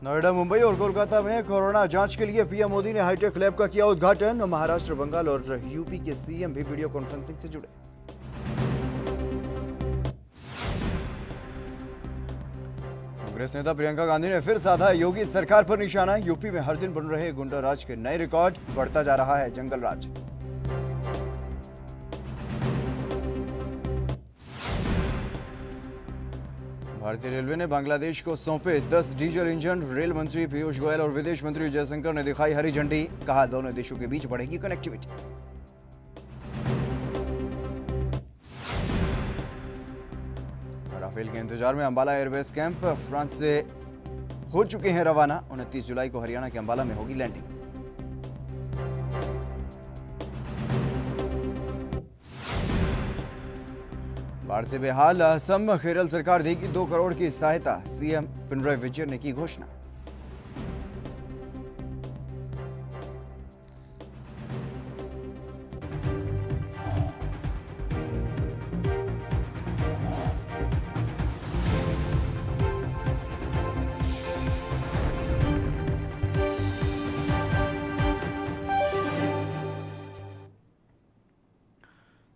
नोएडा, मुंबई और कोलकाता में कोरोना जांच के लिए पीएम मोदी ने हाईटेक लैब का किया उद्घाटन। महाराष्ट्र, बंगाल और यूपी के सीएम भी वीडियो कॉन्फ्रेंसिंग से जुड़े। कांग्रेस नेता प्रियंका गांधी ने फिर साधा योगी सरकार पर निशाना। यूपी में हर दिन बन रहे गुंडा राज के नए रिकॉर्ड, बढ़ता जा रहा है जंगल राज। भारतीय रेलवे ने बांग्लादेश को सौंपे 10 डीजल इंजन। रेल मंत्री पीयूष गोयल और विदेश मंत्री जयशंकर ने दिखाई हरी झंडी। कहा, दोनों देशों के बीच बढ़ेगी कनेक्टिविटी। राफेल के इंतजार में अंबाला एयरबेस कैंप फ्रांस से हो चुके हैं रवाना। 29 जुलाई को हरियाणा के अंबाला में होगी लैंडिंग। बाढ़ से बेहाल असम, केरल सरकार देगी 2 करोड़ की सहायता। सीएम पिनराई विजयन ने की घोषणा।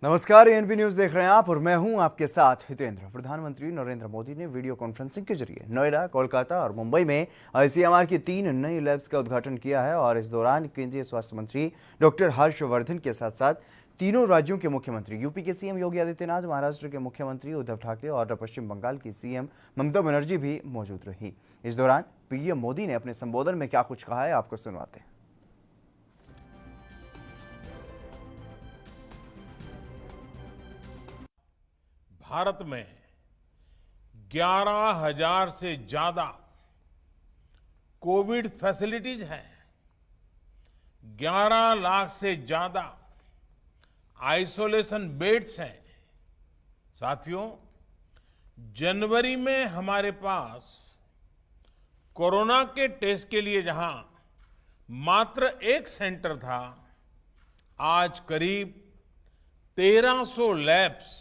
नमस्कार, एएनपी न्यूज देख रहे हैं आप और मैं हूं आपके साथ हितेंद्र। प्रधानमंत्री नरेंद्र मोदी ने वीडियो कॉन्फ्रेंसिंग के जरिए नोएडा, कोलकाता और मुंबई में आईसीएमआर की 3 नई लैब्स का उद्घाटन किया है। और इस दौरान केंद्रीय स्वास्थ्य मंत्री डॉक्टर हर्षवर्धन के साथ साथ तीनों राज्यों के मुख्यमंत्री, यूपी के सीएम योगी आदित्यनाथ, महाराष्ट्र के मुख्यमंत्री उद्धव ठाकरे और पश्चिम बंगाल की सीएम ममता बनर्जी भी मौजूद रही। इस दौरान पीएम मोदी ने अपने संबोधन में क्या कुछ कहा है, आपको सुनवाते हैं। भारत में 11,000 से ज्यादा कोविड फैसिलिटीज हैं। 11 लाख से ज्यादा आइसोलेशन बेड्स हैं। साथियों, जनवरी में हमारे पास कोरोना के टेस्ट के लिए जहां मात्र 1 सेंटर था, आज करीब 1300 लैब्स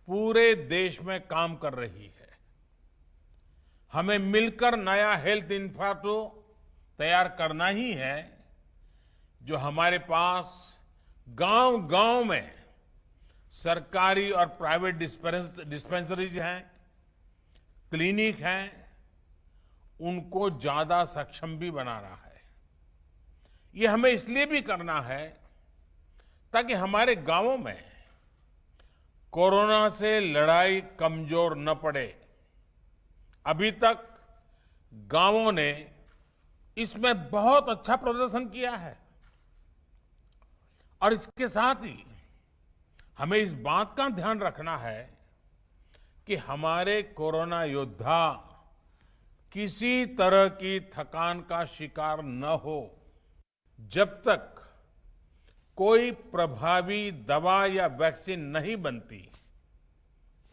पूरे देश में काम कर रही है। हमें मिलकर नया हेल्थ इंफ्रास्ट्रक्चर तैयार करना ही है, जो हमारे पास गांव-गांव में सरकारी और प्राइवेट डिस्पेंसरीज हैं, क्लिनिक हैं, उनको ज्यादा सक्षम भी बनाना है। ये हमें इसलिए भी करना है ताकि हमारे गांवों में कोरोना से लड़ाई कमजोर न पड़े। अभी तक गांवों ने इसमें बहुत अच्छा प्रदर्शन किया है और इसके साथ ही हमें इस बात का ध्यान रखना है कि हमारे कोरोना योद्धा किसी तरह की थकान का शिकार न हो। जब तक कोई प्रभावी दवा या वैक्सीन नहीं बनती,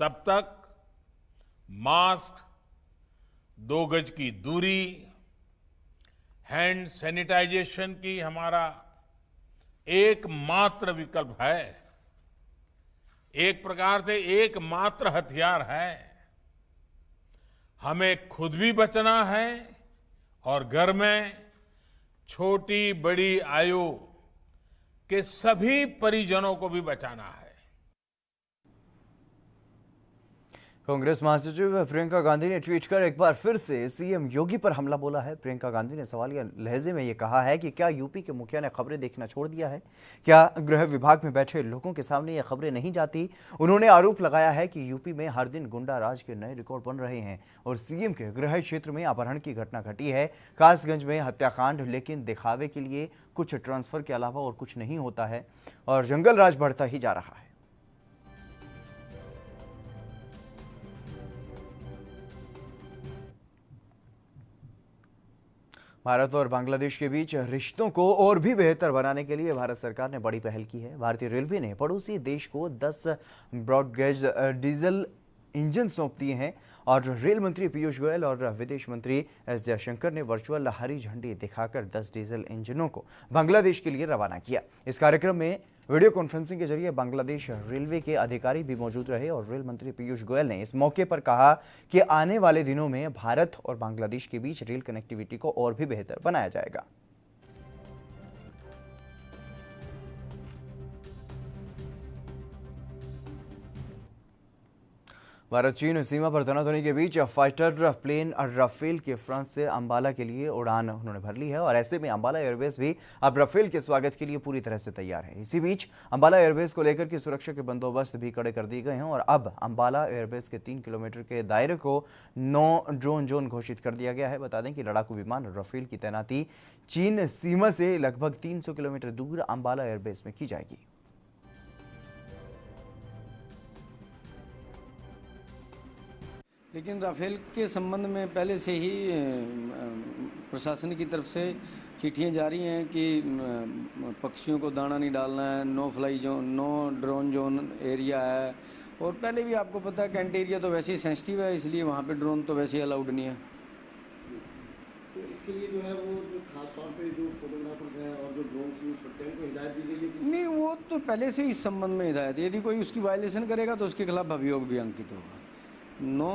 तब तक मास्क, 2 गज की दूरी, हैंड सैनिटाइजेशन की हमारा एकमात्र विकल्प है। एक प्रकार से एकमात्र हथियार है। हमें खुद भी बचना है और घर में छोटी बड़ी आयु के सभी परिजनों को भी बचाना है। कांग्रेस महासचिव प्रियंका गांधी ने ट्वीट कर एक बार फिर से सीएम योगी पर हमला बोला है। प्रियंका गांधी ने सवालिया लहजे में यह कहा है कि क्या यूपी के मुखिया ने खबरें देखना छोड़ दिया है? क्या गृह विभाग में बैठे लोगों के सामने ये खबरें नहीं जाती? उन्होंने आरोप लगाया है कि यूपी में हर दिन गुंडा राज के नए रिकॉर्ड बन रहे हैं और सीएम के गृह क्षेत्र में अपहरण की घटना घटी है, कासगंज में हत्याकांड, लेकिन दिखावे के लिए कुछ ट्रांसफर के अलावा और कुछ नहीं होता है और जंगल राज बढ़ता ही जा रहा है। भारत और बांग्लादेश के बीच रिश्तों को और भी बेहतर बनाने के लिए भारत सरकार ने बड़ी पहल की है। भारतीय रेलवे ने पड़ोसी देश को 10 ब्रॉडगेज डीजल इंजन सौंप दिए हैं और रेल मंत्री पीयूष गोयल और विदेश मंत्री एस जयशंकर ने वर्चुअल हरी झंडी दिखाकर 10 डीजल इंजनों को बांग्लादेश के लिए रवाना किया। इस कार्यक्रम में वीडियो कॉन्फ्रेंसिंग के जरिए बांग्लादेश रेलवे के अधिकारी भी मौजूद रहे और रेल मंत्री पीयूष गोयल ने इस मौके पर कहा कि आने वाले दिनों में भारत और बांग्लादेश के बीच रेल कनेक्टिविटी को और भी बेहतर बनाया जाएगा। भारत चीन सीमा पर तनातनी के बीच फाइटर प्लेन राफेल के फ्रांस से अंबाला के लिए उड़ान उन्होंने भर ली है और ऐसे में अंबाला एयरबेस भी अब राफेल के स्वागत के लिए पूरी तरह से तैयार है। इसी बीच अंबाला एयरबेस को लेकर के सुरक्षा के बंदोबस्त भी कड़े कर दिए गए हैं और अब अंबाला एयरबेस के 3 किलोमीटर के दायरे को नो ड्रोन जोन घोषित कर दिया गया है। बता दें कि लड़ाकू विमान राफेल की तैनाती चीन सीमा से लगभग 300 किलोमीटर दूर अंबाला एयरबेस में की जाएगी। लेकिन राफेल के संबंध में पहले से ही प्रशासन की तरफ से चिट्ठियाँ जारी हैं कि पक्षियों को दाना नहीं डालना है, no fly zone, no drone zone area है। और पहले भी आपको पता है कैंट एरिया तो वैसे ही सेंसिटिव है, इसलिए वहाँ पे ड्रोन तो वैसे ही अलाउड नहीं है। तो इसके लिए जो है वो जो खास तौर पे जो फोटोग्राफर्स हैं और जो ड्रोन यूज करते हैं उनको हिदायत दी गई है? नहीं, वो तो पहले से ही इस संबंध में हिदायत, यदि कोई उसकी वायलेशन करेगा तो उसके खिलाफ अभियोग भी अंकित होगा। नो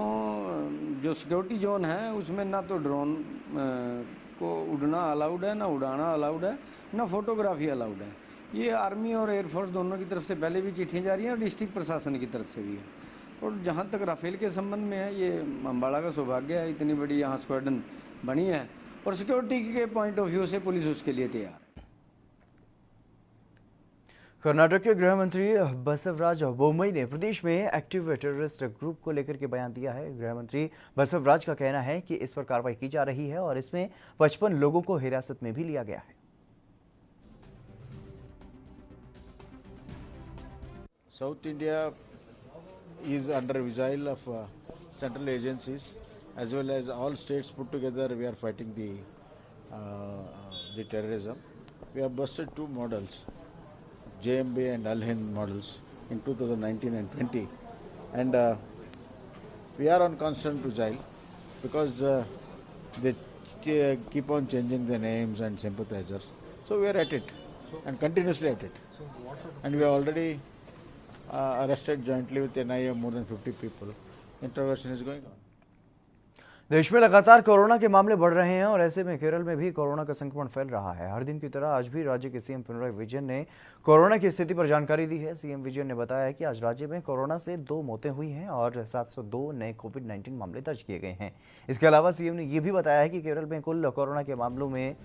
जो सिक्योरिटी जोन है उसमें ना तो ड्रोन को उड़ना अलाउड है, ना उड़ाना अलाउड है, ना फोटोग्राफी अलाउड है। ये आर्मी और एयरफोर्स दोनों की तरफ से पहले भी चिट्ठियाँ जारी हैं और डिस्ट्रिक्ट प्रशासन की तरफ से भी है। और जहाँ तक राफेल के संबंध में है, ये अम्बाड़ा का सौभाग्य है, इतनी बड़ी यहाँ स्क्वाड्रन बनी है और सिक्योरिटी के पॉइंट ऑफ व्यू से पुलिस उसके लिए तैयार है। कर्नाटक के गृह मंत्री बसवराज बोम्मई ने प्रदेश में एक्टिव टेररिस्ट ग्रुप को लेकर के बयान दिया है। गृह मंत्री बसवराज का कहना है कि इस पर कार्रवाई की जा रही है और इसमें 55 लोगों को हिरासत में भी लिया गया है। South India is under vigil of central agencies as well as all states put together. We are fighting the terrorism. We have busted 2 models, JMB and Al Hind models in 2019 and 20, and we are on constant vigil because they keep on changing the names and sympathizers. So we are at it and continuously at it, and we have already arrested jointly with NIA more than 50 people. Interrogation is going on. देश में लगातार corona के मामले बढ़ रहे हैं और ऐसे में केरल में भी कोरोना का संक्रमण फैल रहा है। हर दिन की तरह आज भी राज्य के सीएम पिनराई विजयन ने कोरोना की स्थिति पर जानकारी दी है। सीएम विजयन ने बताया कि आज राज्य में कोरोना से 2 मौतें हुई हैं और 702 नए कोविड-19 मामले दर्ज किए गए हैं। इसके अलावा सीएम ने यह भी बताया है कि केरल में कुल कोरोना के मामलों में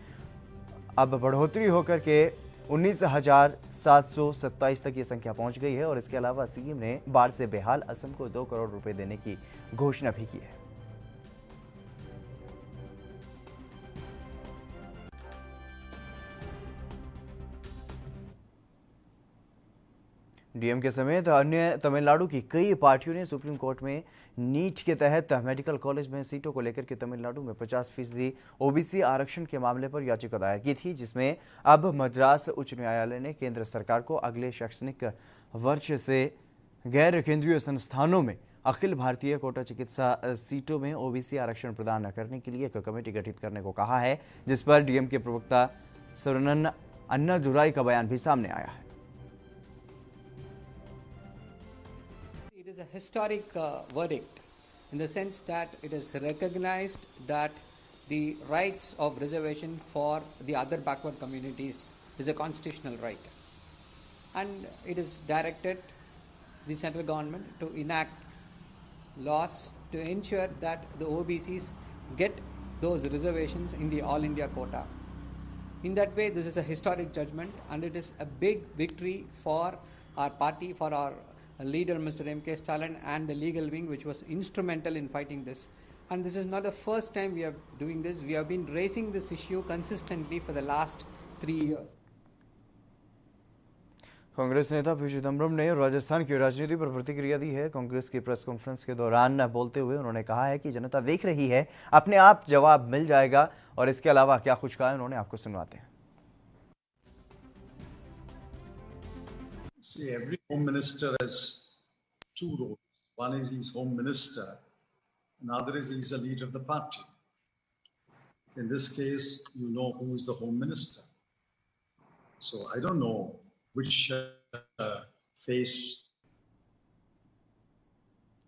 अब बढ़ोतरी होकर के 19,727 तक ये संख्या पहुंच गई है और इसके अलावा सीएम ने बाढ़ से बेहाल असम को 2 करोड़ रुपए देने की घोषणा भी की है। डीएमके समेत अन्य तमिलनाडु की कई पार्टियों ने सुप्रीम कोर्ट में नीट के तहत मेडिकल कॉलेज में सीटों को लेकर के तमिलनाडु में 50% ओबीसी आरक्षण के मामले पर याचिका दायर की थी, जिसमें अब मद्रास उच्च न्यायालय ने केंद्र सरकार को अगले शैक्षणिक वर्ष से गैर केंद्रीय संस्थानों में अखिल भारतीय कोटा चिकित्सा सीटों में ओबीसी आरक्षण प्रदान करने के लिए एक कमेटी गठित करने को कहा है, जिस पर डीएमके प्रवक्ता सरनन अन्नादुराई का बयान भी सामने आया है। It is a historic verdict in the sense that it is recognized that the rights of reservation for the other backward communities is a constitutional right, and it is directed the central government to enact laws to ensure that the OBCs get those reservations in the All India quota. In that way, this is a historic judgment and it is a big victory for our party, for our leader Mr. M.K. Stalin and the legal wing, which was instrumental in fighting this. And this is not the first time we are doing this. We have been raising this issue consistently for the last 3 years. Congress नेता P Chidambaram ने राजस्थान की राजनीति पर प्रतिक्रिया दी है। कांग्रेस की press conference के दौरान बोलते हुए उन्होंने कहा है कि जनता देख रही है, अपने आप जवाब मिल जाएगा। और इसके अलावा क्या कुछ कहा है उन्होंने, आपको सुनवाते हैं। See, every home minister has 2 roles. One is he's home minister, another is he's the leader of the party. In this case, you know who is the home minister. So I don't know which face.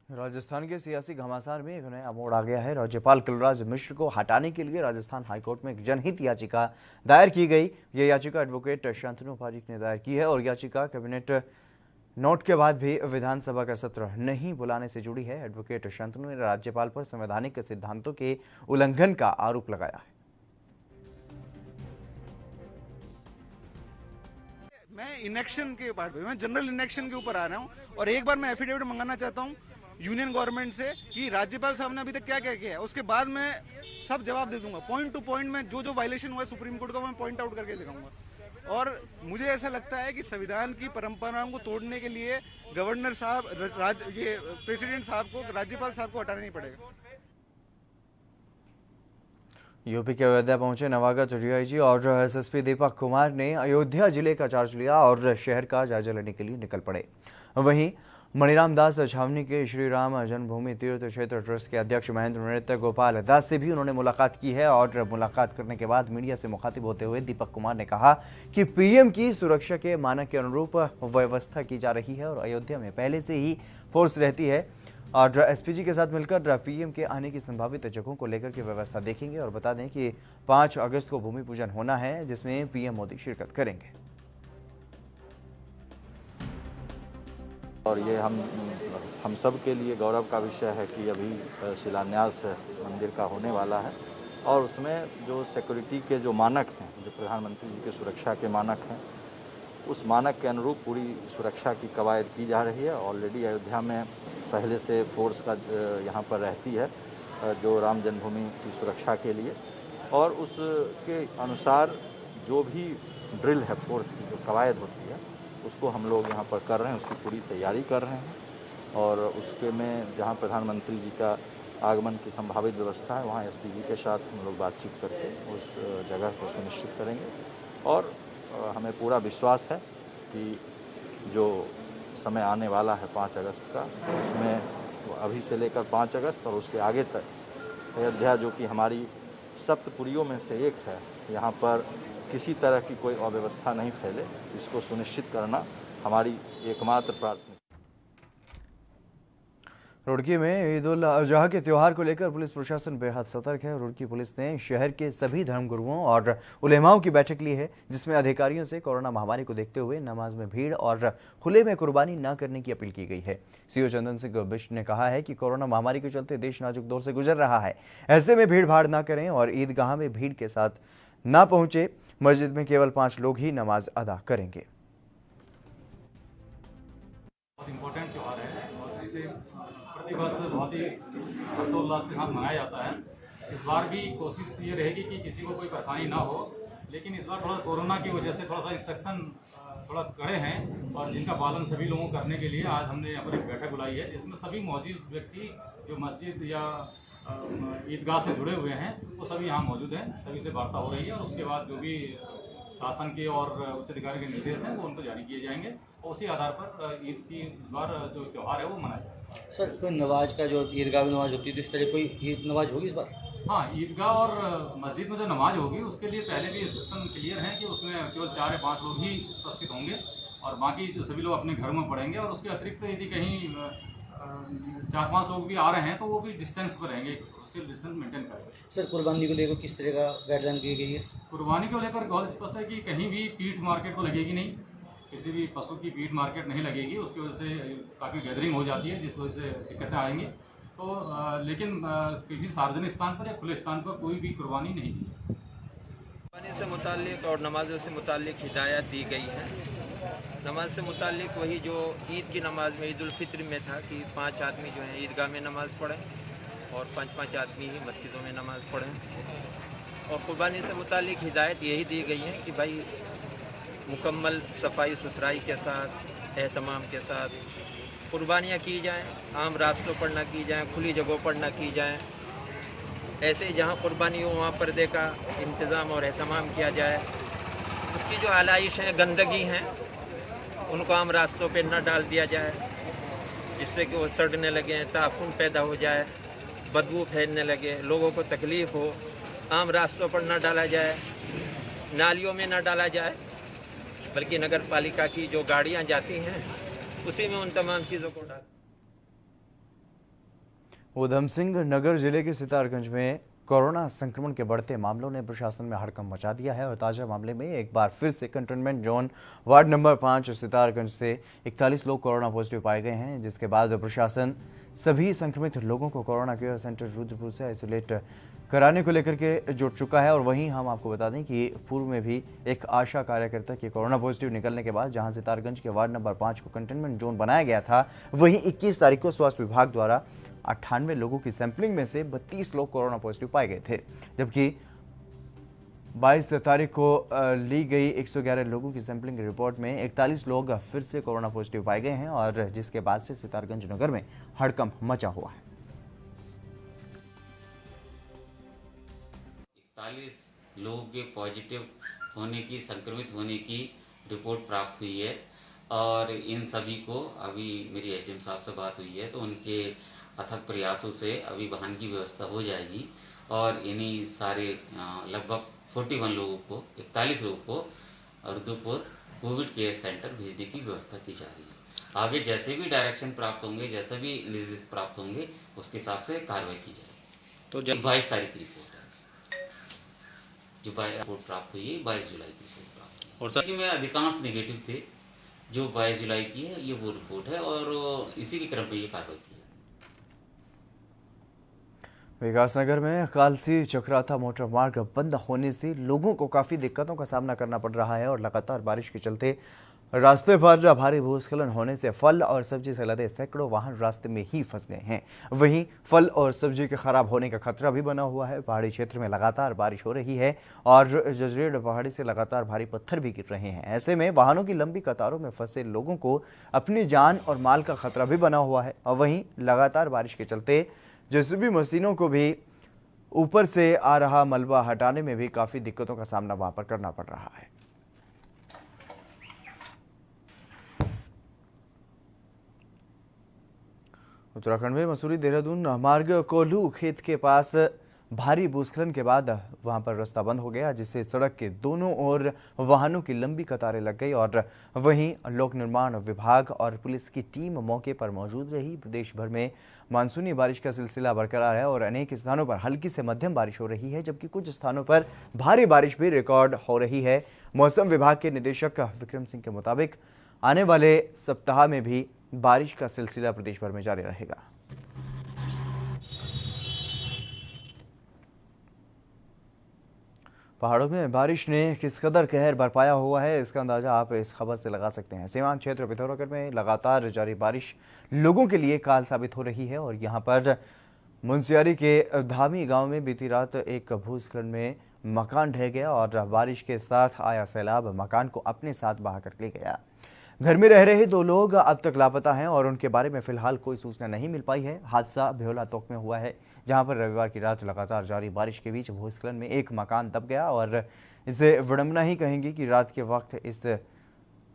Rajasthan के सियासी घमासान में एक नया मोड़ आ गया है। राज्यपाल कलराज मिश्र को हटाने के लिए राजस्थान हाईकोर्ट में एक जनहित याचिका दायर की गई। यह याचिका एडवोकेट शांतनु पारीक ने दायर की है और याचिका कैबिनेट नोट के बाद भी विधानसभा का सत्र नहीं बुलाने से जुड़ी है। एडवोकेट शांतनु ने राज्यपाल पर संवैधानिक सिद्धांतों के उल्लंघन का आरोप लगाया है। मैं इनेक्शन के पार्ट पे, मैं जनरल इनेक्शन के ऊपर आ रहा हूँ और एक बार मैं एफिडेविट मंगाना चाहता हूँ यूनियन गवर्नमेंट से कि राज्यपाल साहब ने अभी तक क्या क्या किया है, उसके बाद मैं सब जवाब दे दूंगा। पॉइंट टू पॉइंट में जो वायलेशन हुआ है सुप्रीम कोर्ट का मैं पॉइंट आउट करके दिखाऊंगा। और मुझे ऐसा लगता है कि संविधान की परंपराओं को तोड़ने के लिए गवर्नर साहब, ये प्रेसिडेंट साहब को, राज्यपाल साहब को हटाना नहीं पड़ेगा। यूपी के अयोध्या पहुंचे नवागत डीआईजी और एसएसपी दीपक कुमार ने अयोध्या जिले का चार्ज लिया और शहर का जायजा लेने के लिए निकल पड़े। वहीं मणिराम दास छावनी के श्री राम जन्मभूमि तीर्थ क्षेत्र ट्रस्ट के अध्यक्ष महेंद्र नृत्य गोपाल दास से भी उन्होंने मुलाकात की है और मुलाकात करने के बाद मीडिया से मुखातिब होते हुए दीपक कुमार ने कहा कि पीएम की सुरक्षा के मानक के अनुरूप व्यवस्था की जा रही है और अयोध्या में पहले से ही फोर्स रहती है और एसपीजी के साथ मिलकर पीएम के आने की संभावित जगहों को लेकर के व्यवस्था देखेंगे। और बता दें कि 5 अगस्त को भूमि पूजन होना है जिसमें पीएम मोदी शिरकत करेंगे। और ये हम सब के लिए गौरव का विषय है कि अभी शिलान्यास मंदिर का होने वाला है और उसमें जो सिक्योरिटी के जो मानक हैं, जो प्रधानमंत्री जी के सुरक्षा के मानक हैं, उस मानक के अनुरूप पूरी सुरक्षा की कवायद की जा रही है। ऑलरेडी अयोध्या में पहले से फोर्स का यहाँ पर रहती है जो राम जन्मभूमि की सुरक्षा के लिए, और उसके अनुसार जो भी ड्रिल है, फोर्स की जो कवायद होती है, उसको हम लोग यहाँ पर कर रहे हैं, उसकी पूरी तैयारी कर रहे हैं। और उसके में जहाँ प्रधानमंत्री जी का आगमन की संभावित व्यवस्था है, वहाँ एसपीजी के साथ हम लोग बातचीत करके उस जगह को सुनिश्चित करेंगे। और हमें पूरा विश्वास है कि जो समय आने वाला है 5 अगस्त का, तो उसमें अभी से लेकर 5 अगस्त और उसके आगे तक अयोध्या, जो कि हमारी सप्तपुरियों में से एक है, यहाँ पर किसी तरह की कोई अव्यवस्था नहीं फैले, इसको सुनिश्चित करना हमारी एकमात्र प्राथमिकता। रुड़की में ईद उल अजहा के त्यौहार को लेकर पुलिस प्रशासन बेहद सतर्क है। रुड़की पुलिस ने शहर के सभी धर्मगुरुओं और उलेमाओं की बैठक ली है, जिसमें अधिकारियों से कोरोना महामारी को देखते हुए नमाज में भीड़ और खुले में कुर्बानी न करने की अपील की गई है। सीओ चंदन सिंह बिष्ट ने कहा है कि कोरोना महामारी के चलते देश नाजुक दौर से गुजर रहा है, ऐसे में भीड़ भाड़ न करें और ईदगाह में भीड़ के साथ न पहुंचे। मस्जिद में केवल 5 लोग ही नमाज अदा करेंगे। बहुत इम्पोर्टेंट त्यौहार है और इसे प्रतिवर्ष बहुत ही हर्षोल्लास के साथ मनाया जाता है। इस बार भी कोशिश ये रहेगी कि किसी को कोई परेशानी ना हो, लेकिन इस बार थोड़ा कोरोना की वजह से थोड़ा सा इंस्ट्रक्शन थोड़ा कड़े हैं और जिनका पालन सभी लोगों को करने के लिए आज हमने यहाँ पर एक बैठक बुलाई है, जिसमें सभी मौजूद व्यक्ति जो मस्जिद या ईदगाह से जुड़े हुए हैं वो सभी यहाँ मौजूद हैं। सभी से वार्ता हो रही है और उसके बाद जो भी शासन के और उच्च अधिकारी के निर्देश हैं वो उनको जारी किए जाएंगे और उसी आधार पर ईद की इस बार जो त्यौहार है वो मनाया जाएगा। सर, कोई नमाज का जो ईदगाह में नमाज होती है, तो इस तरह कोई ईद नमाज होगी इस बार? हाँ, ईदगाह और मस्जिद में जो नमाज होगी उसके लिए पहले भी इंस्ट्रक्शन क्लियर है कि उसमें केवल 4 या 5 लोग ही उपस्थित होंगे और बाकी जो सभी लोग अपने घर में पढ़ेंगे। और उसके अतिरिक्त यदि कहीं 4-5 लोग भी आ रहे हैं तो वो भी डिस्टेंस पर रहेंगे, सोशल डिस्टेंस मेंटेन करेंगे। सर, कुर्बानी को लेकर किस तरह का गाइडलाइन की गई है? कुर्बानी को लेकर बहुत स्पष्ट है कि कहीं भी पीठ मार्केट तो लगेगी नहीं, किसी भी पशु की पीठ मार्केट नहीं लगेगी। उसकी वजह से काफ़ी गैदरिंग हो जाती है, जिस वजह से दिक्कतें आएंगी। तो लेकिन किसी सार्वजनिक स्थान पर या खुले स्थान पर कोई भी कुर्बानी नहीं दी। कुर्बानी से मुताल्लिक और नमाज़ों से मुताल्लिक हिदायत दी गई है। नमाज से मुताल्लिक वही जो ईद की नमाज में ईद उल फित्र में था कि 5 आदमी जो है ईदगाह में नमाज़ पढ़ें और 5-5 आदमी ही मस्जिदों में नमाज़ पढ़ें। और कुर्बानी से मुताल्लिक हिदायत यही दी गई है कि भाई मुकम्मल सफाई सुथराई के साथ, एहतमाम के साथ कुर्बानियाँ की जाएं, आम रास्तों पर ना की जाएं, खुली जगहों पर ना की जाएं। ऐसे जहाँ कुर्बानी हो वहाँ पर्दे का इंतज़ाम और एहतमाम किया जाए। उसकी जो आलाइश हैं, गंदगी हैं, उनको आम रास्तों पे न डाल दिया जाए। जिससे कि वो सड़ने लगे, ताफून पैदा हो जाए, बदबू फैलने लगे, लोगों को तकलीफ हो। आम रास्तों पर न डाला जाए, नालियों में न डाला जाए, बल्कि नगर पालिका की जो गाड़ियां जाती हैं उसी में उन तमाम चीज़ों को डाल। ऊधम सिंह नगर जिले के सितारगंज में कोरोना संक्रमण के बढ़ते मामलों ने प्रशासन में हड़कंप मचा दिया है और ताजा मामले में एक बार फिर से containment zone ward number 5 Sitarganj से 41 लोग कोरोना पॉजिटिव पाए गए हैं, जिसके बाद प्रशासन सभी संक्रमित लोगों को कोरोना केयर सेंटर रुद्रपुर से आइसोलेट कराने को लेकर के जुट चुका है। और वहीं हम आपको बता दें कि पूर्व में भी एक आशा कार्यकर्ता की कोरोना पॉजिटिव निकलने के बाद जहां सितारगंज के वार्ड नंबर 5 को कंटेनमेंट जोन बनाया गया था, वहीं 21 तारीख को स्वास्थ्य विभाग द्वारा 98 लोगों की सैंपलिंग में से 32 लोग कोरोना पॉजिटिव पाए गए थे, जबकि 22 तारीख को ली गई 111 लोगों की सैंपलिंग रिपोर्ट में 41 लोग फिर से कोरोना पॉजिटिव पाए गए हैं और जिसके बाद से सितारगंज नगर में हड़कंप मचा हुआ है। 41 लोगों के पॉजिटिव होने की, संक्रमित होने की रिपोर्ट प्राप्त हुई है और इन सभी को अभी मेरी एसडीएम साहब से बात हुई है तो उनके अथक प्रयासों से अभी वाहन की व्यवस्था हो जाएगी और इन्हीं सारे लगभग 41 लोगों को, 41 लोगों को रुद्रपुर कोविड केयर सेंटर भेजने की व्यवस्था की जा रही है। आगे जैसे भी डायरेक्शन प्राप्त होंगे, जैसे भी निर्देश प्राप्त होंगे, उसके हिसाब से कार्रवाई की जाएगी। तो 22 तारीख की रिपोर्ट है, जो रिपोर्ट प्राप्त हुई है 22 जुलाई की रिपोर्ट प्राप्त हुई। और सर में अधिकांश निगेटिव थे, जो 22 जुलाई की है ये वो रिपोर्ट है और इसी के क्रम पर ये कार्रवाई की। विकासनगर में कालसी चक्राता मोटर मार्ग बंद होने से लोगों को काफ़ी दिक्कतों का सामना करना पड़ रहा है और लगातार बारिश के चलते रास्ते पर भारी भूस्खलन होने से फल और सब्जी से लदे सैकड़ों वाहन रास्ते में ही फंस गए हैं। वहीं फल और सब्जी के खराब होने का खतरा भी बना हुआ है। पहाड़ी क्षेत्र में लगातार बारिश हो रही है और जजरेड़ पहाड़ी से लगातार भारी पत्थर भी गिर रहे हैं। ऐसे में वाहनों की लंबी कतारों में फंसे लोगों को अपनी जान और माल का खतरा भी बना हुआ है और वहीं लगातार बारिश के चलते जेसीबी मशीनों को भी ऊपर से आ रहा मलबा हटाने में भी काफ़ी दिक्कतों का सामना वहां पर करना पड़ रहा है। उत्तराखंड में मसूरी देहरादून मार्ग कोल्हू खेत के पास भारी भूस्खलन के बाद वहां पर रास्ता बंद हो गया, जिससे सड़क के दोनों ओर वाहनों की लंबी कतारें लग गई और वहीं लोक निर्माण विभाग और पुलिस की टीम मौके पर मौजूद रही। प्रदेश भर में मानसूनी बारिश का सिलसिला बरकरार है और अनेक स्थानों पर हल्की से मध्यम बारिश हो रही है, जबकि कुछ स्थानों पर भारी बारिश भी रिकॉर्ड हो रही है। मौसम विभाग के निदेशक विक्रम सिंह के मुताबिक आने वाले सप्ताह में भी बारिश का सिलसिला प्रदेश भर में जारी रहेगा। पहाड़ों में बारिश ने किस कदर कहर बरपाया हुआ है, इसका अंदाजा आप इस खबर से लगा सकते हैं। सीमांत क्षेत्र पिथौरागढ़ में लगातार जारी बारिश लोगों के लिए काल साबित हो रही है और यहां पर मुंशियारी के धामी गांव में बीती रात एक भूस्खलन में मकान ढह गया और बारिश के साथ आया सैलाब मकान को अपने साथ बहा कर ले गया। घर में रह रहे 2 लोग अब तक लापता हैं और उनके बारे में फिलहाल कोई सूचना नहीं मिल पाई है। हादसा भेवला तोक में हुआ है, जहां पर रविवार की रात लगातार जारी बारिश के बीच भूस्खलन में एक मकान दब गया और इसे विडंबना ही कहेंगे कि रात के वक्त इस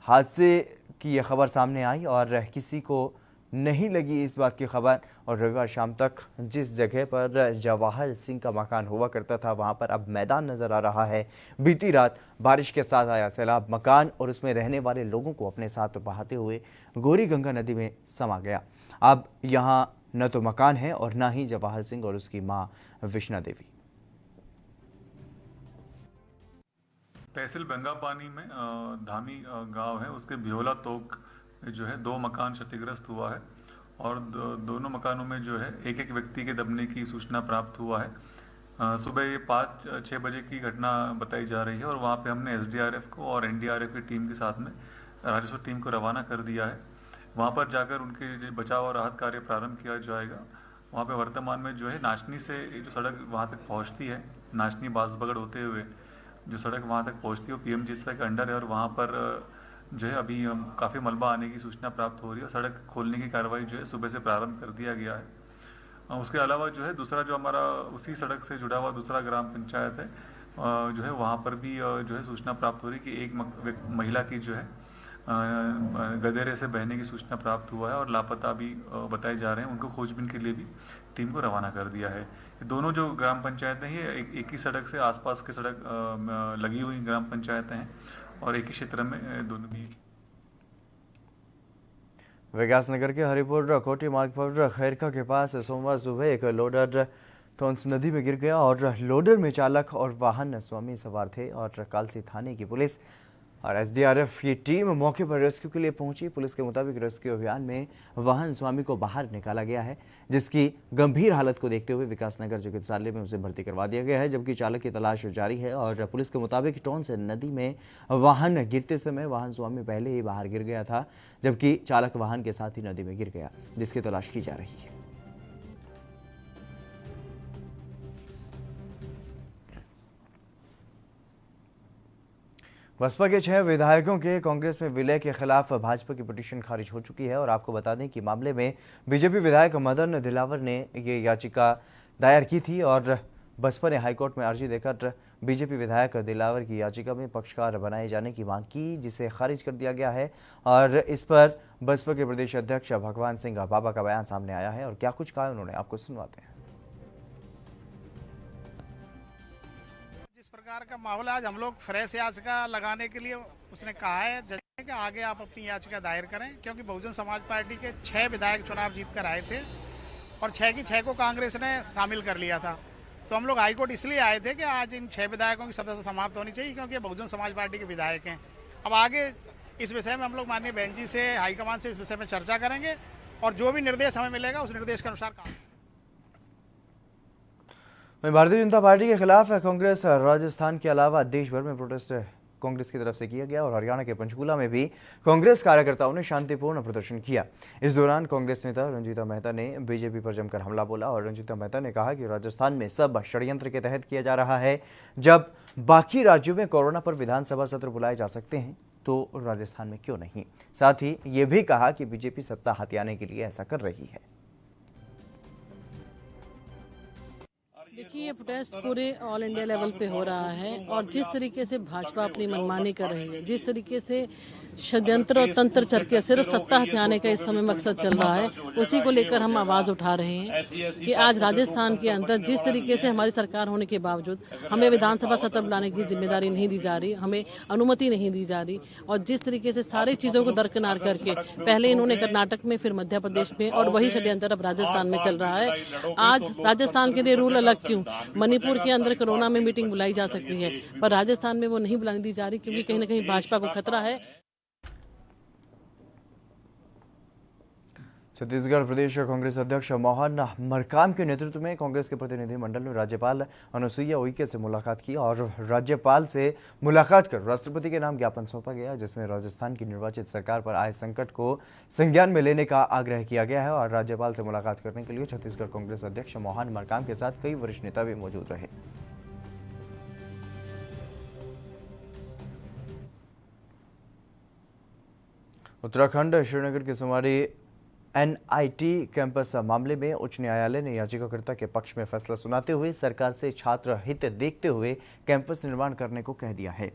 हादसे की यह खबर सामने आई और किसी को नहीं लगी इस बात की खबर। और रविवार शाम तक जिस जगह पर जवाहर सिंह का मकान हुआ करता था वहां पर अब मैदान नजर आ रहा है। बीती रात बारिश के साथ आया सैलाब मकान और उसमें रहने वाले लोगों को अपने साथ बहाते हुए गौरी गंगा नदी में समा गया। अब यहां न तो मकान है और न ही जवाहर सिंह और उसकी मां विष्णा देवी। तहसील बंगापानी में धामी गांव है, उसके भियोला तोक जो है 2 मकान क्षतिग्रस्त हुआ है और दोनों मकानों में जो है एक व्यक्ति के दबने की सूचना प्राप्त हुआ है। सुबह ये 5-6 बजे की घटना बताई जा रही है और वहाँ पे हमने एसडीआरएफ को और एनडीआरएफ की टीम के साथ में राजस्व टीम को रवाना कर दिया है। वहाँ पर जाकर उनके बचाव और राहत कार्य प्रारंभ किया जाएगा। वहाँ पे वर्तमान में जो है नाचनी से जो सड़क वहाँ तक पहुँचती है, नाचनी बांसबगड़ होते हुए जो सड़क वहाँ तक पहुँचती है वो पीएमजीएसवाई के अंडर है और वहाँ पर जो है अभी काफ़ी मलबा आने की सूचना प्राप्त हो रही है और सड़क खोलने की कार्रवाई जो है सुबह से प्रारंभ कर दिया गया है। उसके अलावा जो है दूसरा जो हमारा उसी सड़क से जुड़ा हुआ दूसरा ग्राम पंचायत है जो है वहाँ पर भी जो है सूचना प्राप्त हो रही है कि एक महिला की जो है गदेरे से बहने की सूचना प्राप्त हुआ है और लापता भी बताए जा रहे हैं। उनको खोजबीन के लिए भी टीम को रवाना कर दिया है। दोनों जो ग्राम पंचायतें हैं ये एक ही सड़क से आसपास के सड़क लगी हुई ग्राम पंचायतें हैं और एक ही क्षेत्र में दोनों भी। विकासनगर के हरिपुर कोटी मार्ग पर खैरका के पास सोमवार सुबह एक लोडर टोंस नदी में गिर गया और लोडर में चालक और वाहन स्वामी सवार थे और कालसी थाने की पुलिस और एसडीआरएफ की टीम मौके पर रेस्क्यू के लिए पहुंची। पुलिस के मुताबिक रेस्क्यू अभियान में वाहन स्वामी को बाहर निकाला गया है, जिसकी गंभीर हालत को देखते हुए विकासनगर चिकित्सालय में उसे भर्ती करवा दिया गया है, जबकि चालक की तलाश जारी है। और पुलिस के मुताबिक टोंस नदी में वाहन गिरते समय वाहन स्वामी पहले ही बाहर गिर गया था, जबकि चालक वाहन के साथ ही नदी में गिर गया, जिसकी तलाश की जा रही है। बसपा के 6 विधायकों के कांग्रेस में विलय के खिलाफ भाजपा की पिटीशन खारिज हो चुकी है और आपको बता दें कि मामले में बीजेपी विधायक मदन दिलावर ने ये याचिका दायर की थी और बसपा ने हाईकोर्ट में अर्जी देकर बीजेपी विधायक दिलावर की याचिका में पक्षकार बनाए जाने की मांग की, जिसे खारिज कर दिया गया है। और इस पर बसपा के प्रदेश अध्यक्ष भगवान सिंह बाबा का बयान सामने आया है और क्या कुछ कहा उन्होंने, आपको सुनवाते हैं। जिस प्रकार का माहौल आज हम लोग फ्रेश याचिका लगाने के लिए उसने कहा है जज ने कि आगे आप अपनी याचिका दायर करें, क्योंकि बहुजन समाज पार्टी के 6 विधायक चुनाव जीत कर आए थे और 6 की 6 को कांग्रेस ने शामिल कर लिया था। तो हम लोग हाईकोर्ट इसलिए आए थे कि आज इन 6 विधायकों की सदस्य समाप्त होनी चाहिए, क्योंकि ये बहुजन समाज पार्टी के विधायक हैं। अब आगे इस विषय में हम लोग माननीय बहन जी से, हाईकमान से इस विषय में चर्चा करेंगे और जो भी निर्देश हमें मिलेगा उस निर्देश के अनुसार काम। भारतीय जनता पार्टी के खिलाफ कांग्रेस राजस्थान के अलावा देश भर में प्रोटेस्ट कांग्रेस की तरफ से किया गया और हरियाणा के पंचकूला में भी कांग्रेस कार्यकर्ताओं ने शांतिपूर्ण प्रदर्शन किया। इस दौरान कांग्रेस नेता रंजीता मेहता ने बीजेपी पर जमकर हमला बोला और रंजीता मेहता ने कहा कि राजस्थान में सब षड्यंत्र के तहत किया जा रहा है। जब बाकी राज्यों में कोरोना पर विधानसभा सत्र बुलाए जा सकते हैं तो राजस्थान में क्यों नहीं। साथ ही ये भी कहा कि बीजेपी सत्ता हथियाने के लिए ऐसा कर रही है। देखिए, ये प्रोटेस्ट पूरे ऑल इंडिया लेवल पे हो रहा है और जिस तरीके से भाजपा अपनी मनमानी कर रही है, जिस तरीके से षड्यंत्र और तंत्र चल के सिर्फ सत्ता हथियाने का इस समय मकसद चल रहा है, उसी को लेकर हम आवाज उठा रहे हैं कि आज राजस्थान के अंदर जिस तरीके से हमारी सरकार होने के बावजूद हमें विधानसभा सत्र बुलाने की जिम्मेदारी नहीं दी जा रही, हमें अनुमति नहीं दी जा रही और जिस तरीके से सारी चीजों को दरकिनार करके पहले इन्होंने कर्नाटक में, फिर मध्य प्रदेश में और वही षड्यंत्र अब राजस्थान में चल रहा है। आज राजस्थान के लिए रूल अलग क्यों, मणिपुर के अंदर कोरोना में मीटिंग बुलाई जा सकती है पर राजस्थान में वो नहीं बुलाने दी जा रही, क्योंकि कहीं ना कहीं भाजपा को खतरा है। छत्तीसगढ़ प्रदेश कांग्रेस अध्यक्ष मोहन मरकाम के नेतृत्व में कांग्रेस के प्रतिनिधिमंडल ने राज्यपाल अनुसुईया उइके से मुलाकात की और राज्यपाल से मुलाकात कर राष्ट्रपति के नाम ज्ञापन सौंपा गया, जिसमें राजस्थान की निर्वाचित सरकार पर आए संकट को संज्ञान में लेने का आग्रह किया गया है। और राज्यपाल से मुलाकात करने के लिए छत्तीसगढ़ कांग्रेस अध्यक्ष मोहन मरकाम के साथ कई वरिष्ठ नेता भी मौजूद रहे। उत्तराखंड श्रीनगर के सुमारी एनआईटी कैंपस मामले में उच्च न्यायालय ने याचिकाकर्ता के पक्ष में फैसला सुनाते हुए सरकार से छात्र हित देखते हुए कैंपस निर्माण करने को कह दिया है।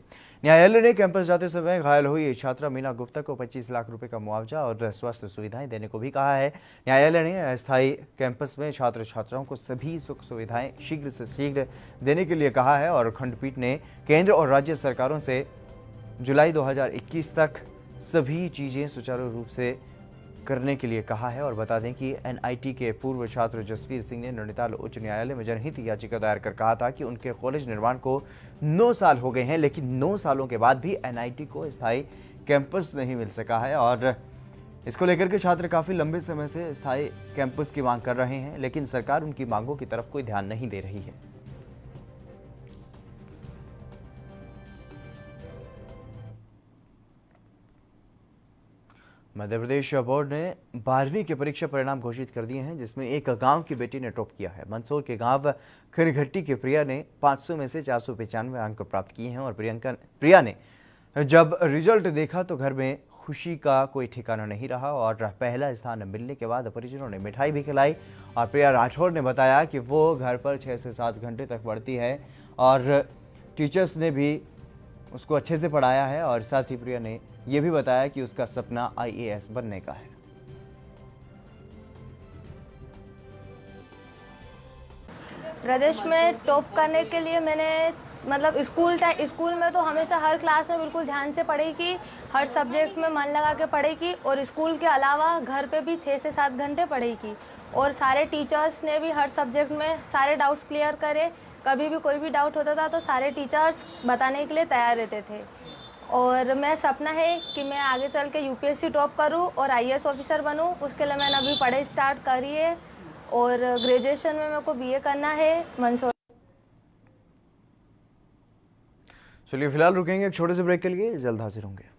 न्यायालय ने कैंपस जाते समय घायल हुई छात्रा मीना गुप्ता को 25 लाख रुपए का मुआवजा और स्वास्थ्य सुविधाएं देने को भी कहा है। न्यायालय ने अस्थायी कैंपस में छात्र छात्राओं को सभी सुख सुविधाएं शीघ्र से शीघ्र देने के लिए कहा है और खंडपीठ ने केंद्र और राज्य सरकारों से जुलाई 2021 तक सभी चीजें सुचारू रूप से करने के लिए कहा है। और बता दें कि एनआईटी के पूर्व छात्र जसवीर सिंह ने नैनीताल उच्च न्यायालय में जनहित याचिका दायर कर कहा था कि उनके कॉलेज निर्माण को 9 साल हो गए हैं, लेकिन 9 सालों के बाद भी एनआईटी को स्थायी कैंपस नहीं मिल सका है। और इसको लेकर के छात्र काफी लंबे समय से स्थायी कैंपस की मांग कर रहे हैं, लेकिन सरकार उनकी मांगों की तरफ कोई ध्यान नहीं दे रही है। मध्य प्रदेश बोर्ड ने 12वीं के परीक्षा परिणाम घोषित कर दिए हैं, जिसमें एक गांव की बेटी ने टॉप किया है। मंदसौर के गांव खिरघट्टी के प्रिया ने 500 में से 495 अंक प्राप्त किए हैं और प्रिया ने जब रिजल्ट देखा तो घर में खुशी का कोई ठिकाना नहीं रहा और पहला स्थान मिलने के बाद परिजनों ने मिठाई भी खिलाई। और प्रिया राठौर ने बताया कि वो घर पर 6 से 7 घंटे तक पढ़ती है और टीचर्स ने भी उसको अच्छे से पढ़ाया है और साथ ही प्रिया ने यह भी बताया कि उसका सपना IAS बनने का है। प्रदेश में टॉप करने के लिए मैंने मतलब स्कूल में तो हमेशा हर क्लास में बिल्कुल ध्यान से पढ़ी की, हर सब्जेक्ट में मन लगा के पढ़ी की और स्कूल के अलावा घर पे भी 6 से 7 घंटे पढ़ी की और सारे टीचर्स ने भी हर सब्जेक्ट में सारे डाउट्स क्लियर करे। कभी भी कोई भी डाउट होता था तो सारे टीचर्स बताने के लिए तैयार रहते थे और मैं सपना है कि मैं आगे चल के UPSC टॉप करूं और IAS ऑफिसर बनूं। उसके लिए मैंने अभी पढ़ाई स्टार्ट करी है और ग्रेजुएशन में मेरे को BA करना है मंदसौर। चलिए फिलहाल रुकेंगे एक छोटे से ब्रेक के लिए, जल्द हाजिर होंगे।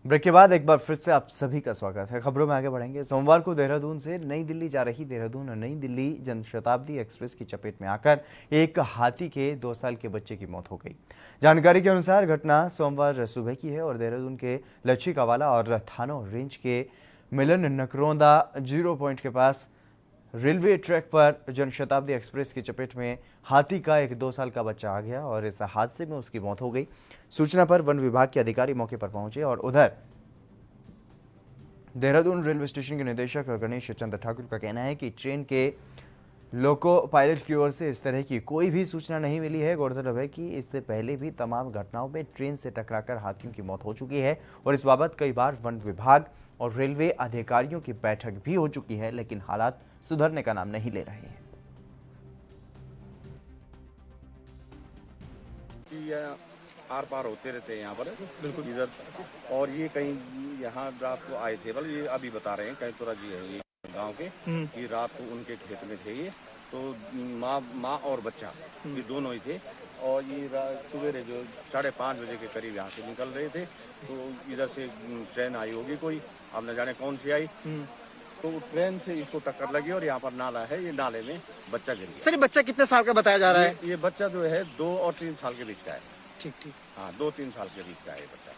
ब्रेक के बाद एक बार फिर से आप सभी का स्वागत है। खबरों में आगे बढ़ेंगे। सोमवार को देहरादून से नई दिल्ली जा रही देहरादून और नई दिल्ली जनशताब्दी एक्सप्रेस की चपेट में आकर एक हाथी के 2 साल के बच्चे की मौत हो गई। जानकारी के अनुसार घटना सोमवार सुबह की है और देहरादून के लच्छी कवाला और थानो रेंज के मिलन नकरोंदा 0 पॉइंट के पास रेलवे ट्रैक पर जनशताब्दी एक्सप्रेस की चपेट में हाथी का एक 2 साल का बच्चा आ गया और इस हादसे में उसकी मौत हो गई। सूचना पर वन विभाग के अधिकारी मौके पर पहुंचे और उधर देहरादून रेलवे स्टेशन के निदेशक गणेश चंद्र ठाकुर का कहना है कि ट्रेन के लोको पायलट की ओर से इस तरह की कोई भी सूचना नहीं मिली है। गौरतलब है कि इससे पहले भी तमाम घटनाओं में ट्रेन से टकराकर हाथियों की मौत हो चुकी है और इस बाबत कई बार वन विभाग और रेलवे अधिकारियों की बैठक भी हो चुकी है, लेकिन हालात सुधरने का नाम नहीं ले रहे हैं। आर पार होते रहते हैं यहाँ पर बिल्कुल इधर, और ये कहीं यहाँ रात को आए थे, बल ये अभी बता रहे हैं कैतुरा जी है ये गांव के, कि रात को उनके खेत में थे ये, तो माँ और बच्चा ये दोनों ही थे और ये सवेरे जो 5:30 बजे के करीब यहाँ से निकल रहे थे, तो इधर से ट्रेन आई होगी कोई, अब न जाने कौन सी आई, तो ट्रेन से इसको टक्कर लगी और यहाँ पर नाला है, ये नाले में बच्चा गिर गया। सर ये बच्चा कितने साल का बताया जा रहा है? ये बच्चा जो है 2 और 3 साल के बीच का है। ठीक ठीक, हाँ 2-3 साल के बीच का है बच्चा।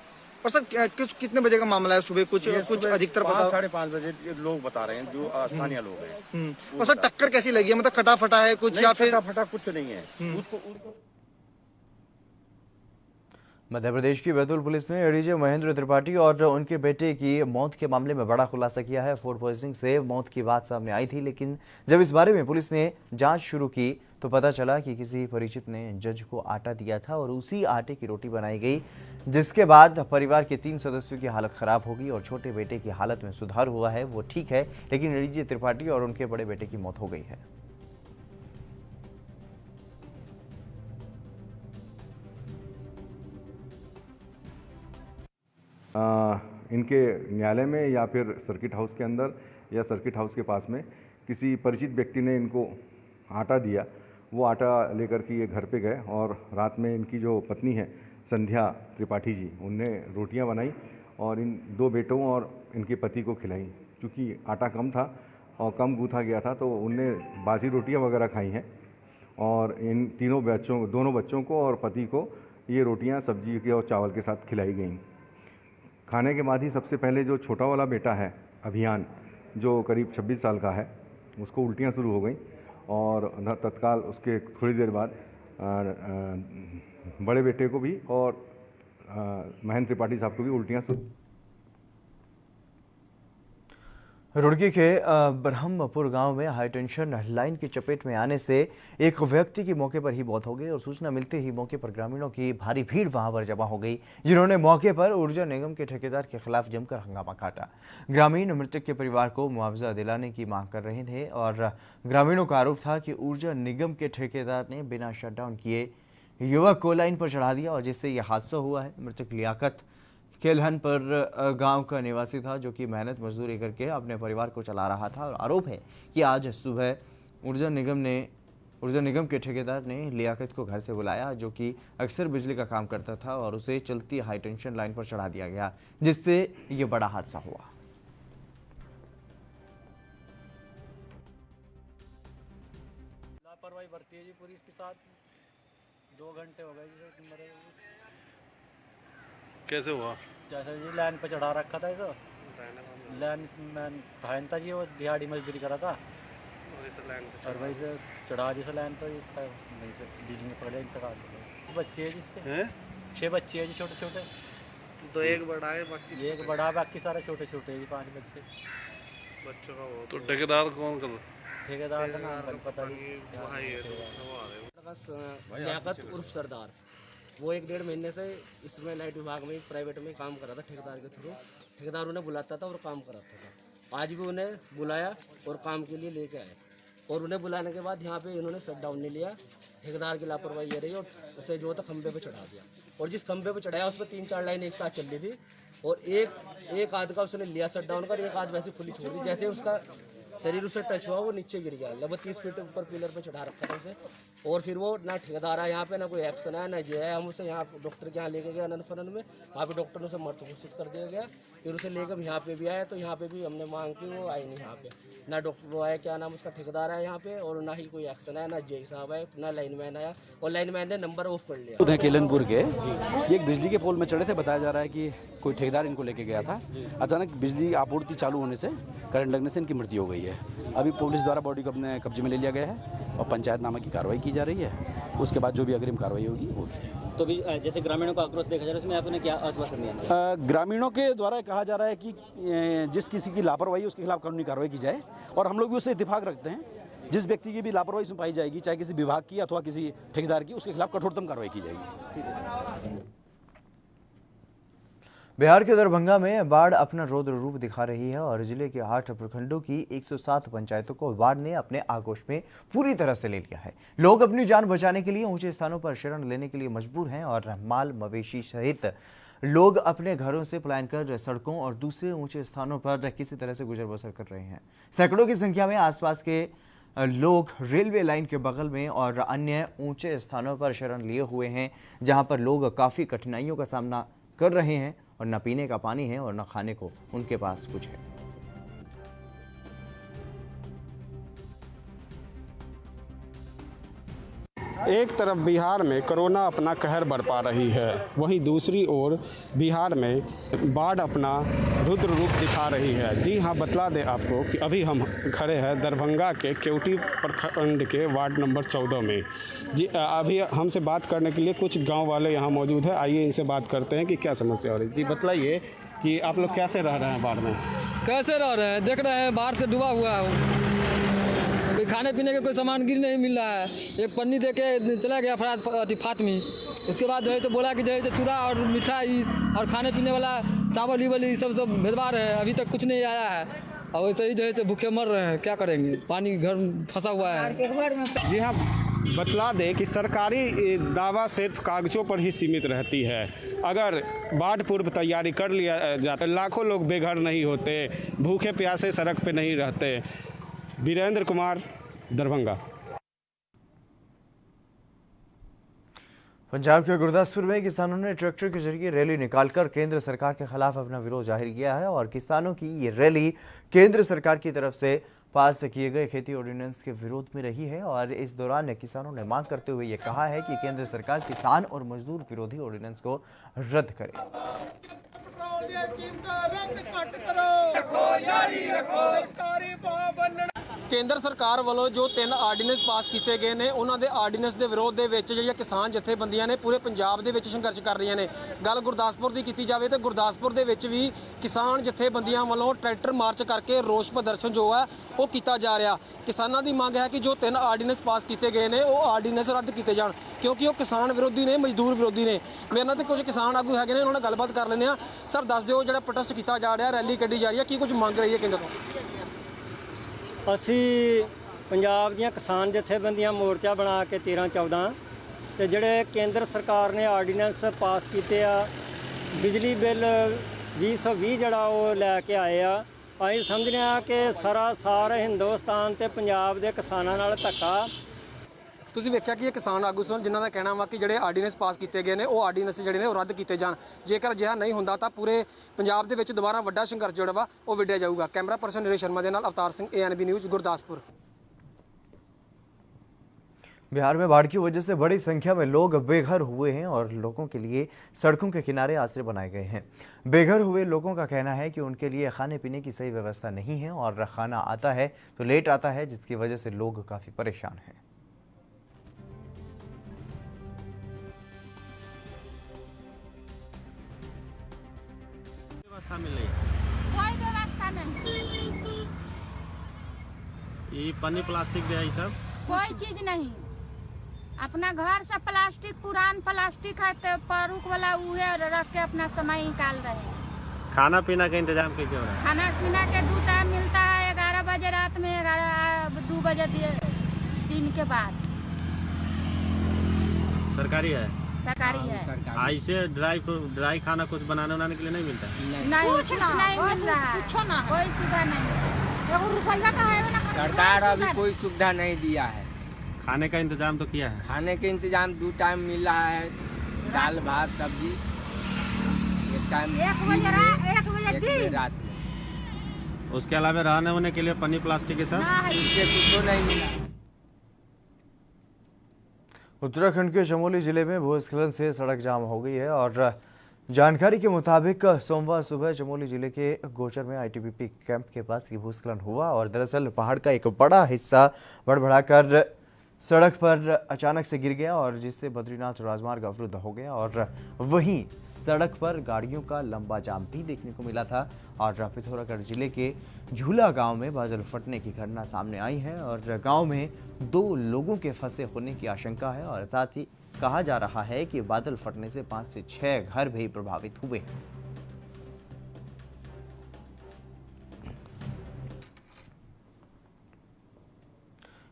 और सर कितने बजे का मामला है? सुबह कुछ अधिकतर 5-5:30 बजे लोग बता रहे हैं, जो स्थानीय लोग हैं। और सर टक्कर कैसी लगी है? मतलब कटा फटा है कुछ या फिर? फटा कुछ नहीं है उसको। मध्य प्रदेश की बैतूल पुलिस ने एडीजे महेंद्र त्रिपाठी और उनके बेटे की मौत के मामले में बड़ा खुलासा किया है। फूड पॉइजनिंग से मौत की बात सामने आई थी, लेकिन जब इस बारे में पुलिस ने जांच शुरू की तो पता चला कि किसी परिचित ने जज को आटा दिया था और उसी आटे की रोटी बनाई गई, जिसके बाद परिवार के 3 सदस्यों की हालत खराब हो गई और छोटे बेटे की हालत में सुधार हुआ है, वो ठीक है, लेकिन एडीजे त्रिपाठी और उनके बड़े बेटे की मौत हो गई है। इनके न्यायालय में या फिर सर्किट हाउस के अंदर या सर्किट हाउस के पास में किसी परिचित व्यक्ति ने इनको आटा दिया। वो आटा लेकर के ये घर पे गए और रात में इनकी जो पत्नी है संध्या त्रिपाठी जी, उनने रोटियां बनाई और इन 2 बेटों और इनके पति को खिलाई। क्योंकि आटा कम था और कम गूँथा गया था तो उनने बासी रोटियां वगैरह खाई हैं और इन दोनों बच्चों को और पति को ये रोटियां सब्जी के और चावल के साथ खिलाई गई। खाने के बाद ही सबसे पहले जो छोटा वाला बेटा है अभियान, जो करीब 26 साल का है, उसको उल्टियाँ शुरू हो गई और तत्काल उसके थोड़ी देर बाद बड़े बेटे को भी और महेंद्र त्रिपाठी साहब को भी उल्टियाँ शुरू। रुड़की के ब्रह्मपुर गांव में हाई टेंशन लाइन की चपेट में आने से एक व्यक्ति की मौके पर ही मौत हो गई और सूचना मिलते ही मौके पर ग्रामीणों की भारी भीड़ वहां पर जमा हो गई, जिन्होंने मौके पर ऊर्जा निगम के ठेकेदार के खिलाफ जमकर हंगामा काटा। ग्रामीण मृतक के परिवार को मुआवजा दिलाने की मांग कर रहे थे और ग्रामीणों का आरोप था कि ऊर्जा निगम के ठेकेदार ने बिना शटडाउन किए युवक को लाइन पर चढ़ा दिया और जिससे यह हादसा हुआ है। मृतक लियाकत केलहन पर गांव का निवासी था, जो कि मेहनत मजदूरी करके अपने परिवार को चला रहा था और आरोप है कि आज सुबह ऊर्जा निगम के ठेकेदार ने लियाकत को घर से बुलाया, जो कि अक्सर बिजली का काम करता था, और उसे चलती हाई टेंशन लाइन पर चढ़ा दिया गया, जिससे ये बड़ा हादसा हुआ। लापरवाही बरती है जी पूरी इसके साथ। 2 घंटे हो गए जी मरे। कैसे हुआ? जैसे जी लाइन पे चढ़ा रखा था इसे, लाइन में था जी, वो दिहाड़ी मजदूरी करा था और वही से चढ़ा जैसे लाइन पर इसका वहीं से बिजली पकड़े इंतकाल। बच्चे है जिसके 6 बच्चे हैं जी, छोटे छोटे। तो एक बड़ा है बाकी? एक बड़ा, बाकी सारे छोटे छोटे हैं जी, 5 बच्चे बच्चों का वो। तो ठेकेदार कौन कर? ठेकेदार का नाम पता नहीं। लियाकत उर्फ सरदार, वो 1-1.5 महीने से इसमें लाइट विभाग में प्राइवेट में काम कर रहा था ठेकेदार के थ्रू। ठेकेदार उन्हें बुलाता था और काम कराता था। आज भी उन्हें बुलाया और काम के लिए लेके आए, और उन्हें बुलाने के बाद यहाँ पे इन्होंने शटडाउन नहीं लिया। ठेकेदार की लापरवाही ये रही और उसे जो था खंबे पे चढ़ा दिया, और जिस खंबे पे चढ़ाया उस पर 3-4 लाइन एक साथ चल रही थी, और एक आध का उसने लिया शटडाउन कर, एक आध वैसे खुली छोड़ दी। जैसे उसका शरीर उससे टच हुआ वो नीचे गिर गया। लगभग 30 फीट ऊपर पिलर पे चढ़ा रखा था उसे, और फिर वो ना ठेकेदार है यहाँ पे, ना कोई एक्शन है, ना जो है। हम उसे यहाँ डॉक्टर के यहाँ लेके गए अनंत फनन में, वहाँ पे डॉक्टर ने उसे मृत घोषित कर दिया गया। फिर उसे लेकर यहाँ पे भी आया, तो यहाँ पे भी हमने मांग की, वो आए नहीं यहाँ पे। ना डॉक्टर वो आया, क्या नाम उसका, ठेकेदार है यहाँ पे, और ना ही कोई एक्शन है, ना जे साहब है, ना लाइनमैन आया, और लाइनमैन ने नंबर ऑफ कर लिया। उधर केलनपुर के ये एक बिजली के पोल में चढ़े थे। बताया जा रहा है कि कोई ठेकेदार इनको लेके गया था। अचानक बिजली आपूर्ति चालू होने से, करंट लगने से इनकी मृत्यु हो गई है। अभी पुलिस द्वारा बॉडी को अपने कब्जे में ले लिया गया है और पंचायतनामा की कार्रवाई की जा रही है। उसके बाद जो भी अग्रिम कार्रवाई होगी होगी। तो भी जैसे ग्रामीणों का आक्रोश देखा जा रहा है, उसमें आपने क्या आश्वासन दिया? ग्रामीणों के द्वारा कहा जा रहा है कि जिस किसी की लापरवाही उसके खिलाफ कानूनी कार्रवाई की जाए, और हम लोग भी उससे इत्तेफाक रखते हैं। जिस व्यक्ति की भी लापरवाही उसमें पाई जाएगी, चाहे किसी विभाग की अथवा किसी ठेकेदार की, उसके खिलाफ कठोरतम कार्रवाई की जाएगी। बिहार के दरभंगा में बाढ़ अपना रौद्र रूप दिखा रही है और जिले के 8 प्रखंडों की 107 पंचायतों को बाढ़ ने अपने आगोश में पूरी तरह से ले लिया है। लोग अपनी जान बचाने के लिए ऊंचे स्थानों पर शरण लेने के लिए मजबूर हैं और माल मवेशी सहित लोग अपने घरों से पलायन कर सड़कों और दूसरे ऊंचे स्थानों पर किसी तरह से गुजर बसर कर रहे हैं। सैकड़ों की संख्या में आसपास के लोग रेलवे लाइन के बगल में और अन्य ऊंचे स्थानों पर शरण लिए हुए हैं, जहां पर लोग काफ़ी कठिनाइयों का सामना कर रहे हैं और न पीने का पानी है और न खाने को उनके पास कुछ है। एक तरफ बिहार में कोरोना अपना कहर बरपा रही है, वहीं दूसरी ओर बिहार में बाढ़ अपना रुद्र रूप दिखा रही है। जी हाँ, बतला दें आपको कि अभी हम खड़े हैं दरभंगा के केवटी प्रखंड के वार्ड नंबर 14 में। जी अभी हमसे बात करने के लिए कुछ गांव वाले यहाँ मौजूद हैं। आइए इनसे बात करते हैं कि क्या समस्या हो रही है। जी बताइए कि आप लोग कैसे रह रहे हैं बाढ़ में? कैसे रह रहे हैं, देख रहे हैं बाढ़ से डूबा हुआ है। खाने पीने के कोई सामान गिर नहीं मिल रहा है। एक पन्नी दे के चला गया फातमी, उसके बाद जो है तो बोला कि जो है चूड़ा और मिठाई और खाने पीने वाला चावल ही सब भेजवा रहे हैं। अभी तक कुछ नहीं आया है और वैसे ही जो है भूखे मर रहे हैं। क्या करेंगे, पानी घर फंसा हुआ है। जी हाँ, बतला दें कि सरकारी दावा सिर्फ कागजों पर ही सीमित रहती है। अगर बाढ़ पूर्व तैयारी कर लिया जाता, लाखों लोग बेघर नहीं होते, भूखे प्यासे सड़क पे नहीं रहते। वीरेंद्र कुमार, दरभंगा। पंजाब के गुरदासपुर में किसानों ने ट्रैक्टर के जरिए रैली निकालकर केंद्र सरकार के खिलाफ अपना विरोध जाहिर किया है और किसानों की ये रैली केंद्र सरकार की तरफ से पास किए गए खेती ऑर्डिनेंस के विरोध में रही है। और इस दौरान किसानों ने मांग करते हुए ये कहा है कि केंद्र सरकार किसान और मजदूर विरोधी ऑर्डिनेंस को रद्द करे। ਕੇਂਦਰ ਸਰਕਾਰ ਵੱਲੋਂ ਜੋ 3 ਆਰਡੀਨੈਂਸ ਪਾਸ ਕੀਤੇ ਗਏ ਨੇ ਉਹਨਾਂ ਦੇ ਆਰਡੀਨੈਂਸ ਦੇ ਵਿਰੋਧ ਦੇ ਵਿੱਚ ਜਿਹੜੀਆਂ ਕਿਸਾਨ ਜਥੇਬੰਦੀਆਂ ਨੇ ਪੂਰੇ ਪੰਜਾਬ ਦੇ ਵਿੱਚ ਸੰਘਰਸ਼ ਕਰ ਰਹੀਆਂ ਨੇ। ਗੱਲ ਗੁਰਦਾਸਪੁਰ ਦੀ ਕੀਤੀ ਜਾਵੇ ਤਾਂ ਗੁਰਦਾਸਪੁਰ ਦੇ ਵਿੱਚ ਵੀ ਕਿਸਾਨ ਜਥੇਬੰਦੀਆਂ ਵੱਲੋਂ ਟਰੈਕਟਰ ਮਾਰਚ ਕਰਕੇ ਰੋਸ ਪ੍ਰਦਰਸ਼ਨ ਜੋ ਹੈ ਉਹ ਕੀਤਾ ਜਾ ਰਿਹਾ। ਕਿਸਾਨਾਂ ਦੀ ਮੰਗ ਹੈ ਕਿ ਜੋ 3 ਆਰਡੀਨੈਂਸ ਪਾਸ ਕੀਤੇ ਗਏ ਨੇ ਉਹ ਆਰਡੀਨੈਂਸ ਰੱਦ ਕੀਤੇ ਜਾਣ, ਕਿਉਂਕਿ ਉਹ ਕਿਸਾਨ ਵਿਰੋਧੀ ਨੇ, ਮਜ਼ਦੂਰ ਵਿਰੋਧੀ ਨੇ। ਮੇਰੇ ਨਾਲ ਤੇ ਕੁਝ ਕਿਸਾਨ ਆਗੂ ਹੈਗੇ ਨੇ, ਉਹਨਾਂ ਨਾਲ ਗੱਲਬਾਤ ਕਰ ਲੈਂਦੇ ਆ। ਸਰ ਦੱਸ ਦਿਓ, ਜਿਹੜਾ ਪ੍ਰੋਟੈਸਟ ਕੀਤਾ ਜਾ ਰਿਹਾ, ਰੈਲੀ ਕੱਢੀ ਜਾ ਰਹੀ ਹੈ, ਕੀ ਕੁਝ ਮੰਗ ਰਹੀ ਹੈ ਕੇਂਦਰ ਤੋਂ? ਅਸੀਂ ਪੰਜਾਬ ਦੀਆਂ ਕਿਸਾਨ ਜਥੇਬੰਦੀਆਂ ਮੋਰਚਾ ਬਣਾ ਕੇ 13-14 ਤੇ ਜਿਹੜੇ ਕੇਂਦਰ ਸਰਕਾਰ ਨੇ ਆਰਡੀਨੈਂਸ ਪਾਸ ਕੀਤੇ ਆ, ਬਿਜਲੀ ਬਿੱਲ 2020 ਜਿਹੜਾ ਉਹ ਲੈ ਕੇ ਆਏ ਆ, ਅਸੀਂ ਸਮਝਦੇ ਹਾਂ ਕਿ ਸਰਾਸਰ ਹਿੰਦੁਸਤਾਨ ਤੇ ਪੰਜਾਬ ਦੇ ਕਿਸਾਨਾਂ ਨਾਲ ਧੱਕਾ। ਤੁਸੀਂ ਵੇਖਿਆ ਕਿ ਇਹ ਕਿਸਾਨ ਆਗੂ ਸਨ ਜਿਨ੍ਹਾਂ ਦਾ ਕਹਿਣਾ ਵਾ ਕਿ ਜਿਹੜੇ ਆਰਡੀਨੈਂਸ ਪਾਸ ਕੀਤੇ ਗਏ ਨੇ ਉਹ ਆਰਡੀਨੈਂਸ ਜਿਹੜੇ ਨੇ ਉਹ ਰੱਦ ਕੀਤੇ ਜਾਣ। ਜੇਕਰ ਅਜਿਹਾ ਨਹੀਂ ਹੁੰਦਾ ਤਾਂ ਪੂਰੇ ਪੰਜਾਬ ਦੇ ਵਿੱਚ ਦੁਬਾਰਾ ਵੱਡਾ ਸੰਘਰਸ਼ ਜਿਹੜਾ ਵਾ ਉਹ ਵਿੱਢਿਆ ਜਾਊਗਾ। ਕੈਮਰਾ ਪਰਸਨ ਨੀਰਜ ਸ਼ਰਮਾ ਦੇ ਨਾਲ अवतार सिंह, ANB न्यूज़, गुरदासपुर। बिहार में बाढ़ की वजह से बड़ी संख्या में लोग बेघर हुए हैं और लोगों के लिए सड़कों के किनारे आश्रय बनाए गए हैं। बेघर हुए लोगों का कहना है कि उनके लिए खाने पीने की सही व्यवस्था नहीं है और खाना आता है तो लेट आता है, जिसकी वजह से लोग काफ़ी परेशान हैं। कोई व्यवस्था नहीं, ये पन्नी प्लास्टिक दिया है सब, कोई चीज नहीं। अपना घर से प्लास्टिक, पुरान प्लास्टिक है तो परुक वाला उहे रख के अपना समय निकाल रहे हैं। खाना पीना का इंतजाम कैसे हो रहा है? खाना पीना के 2 टाइम मिलता है, 11 बजे रात में, 2 बजे दिन के बाद। सरकारी है? सरकारी है। ऐसे ड्राई खाना कुछ बनाने के लिए नहीं मिलता? नहीं, कुछ नहीं मिल रहा है, कोई सुविधा नहीं। रुपया तो है ना, सरकार अभी कोई सुविधा नहीं दिया है। खाने का इंतजाम तो किया है? खाने के इंतजाम 2 टाइम मिल रहा है, दाल भात सब्जी, एक टाइम 1 बजे रात में। उसके अलावा रहने होने के लिए पन्नी प्लास्टिक के साथ इससे कुछ नहीं मिला। उत्तराखंड के चमोली जिले में भूस्खलन से सड़क जाम हो गई है और जानकारी के मुताबिक सोमवार सुबह चमोली जिले के गोचर में आईटीबीपी कैंप के पास ये भूस्खलन हुआ और दरअसल पहाड़ का एक बड़ा हिस्सा बढ़कर सड़क पर अचानक से गिर गया और जिससे बद्रीनाथ राजमार्ग अवरुद्ध हो गया और वहीं सड़क पर गाड़ियों का लंबा जाम भी देखने को मिला था। और पिथौरागढ़ जिले के झूला गांव में बादल फटने की घटना सामने आई है और गांव में 2 लोगों के फंसे होने की आशंका है और साथ ही कहा जा रहा है कि बादल फटने से 5 से 6 घर भी प्रभावित हुए।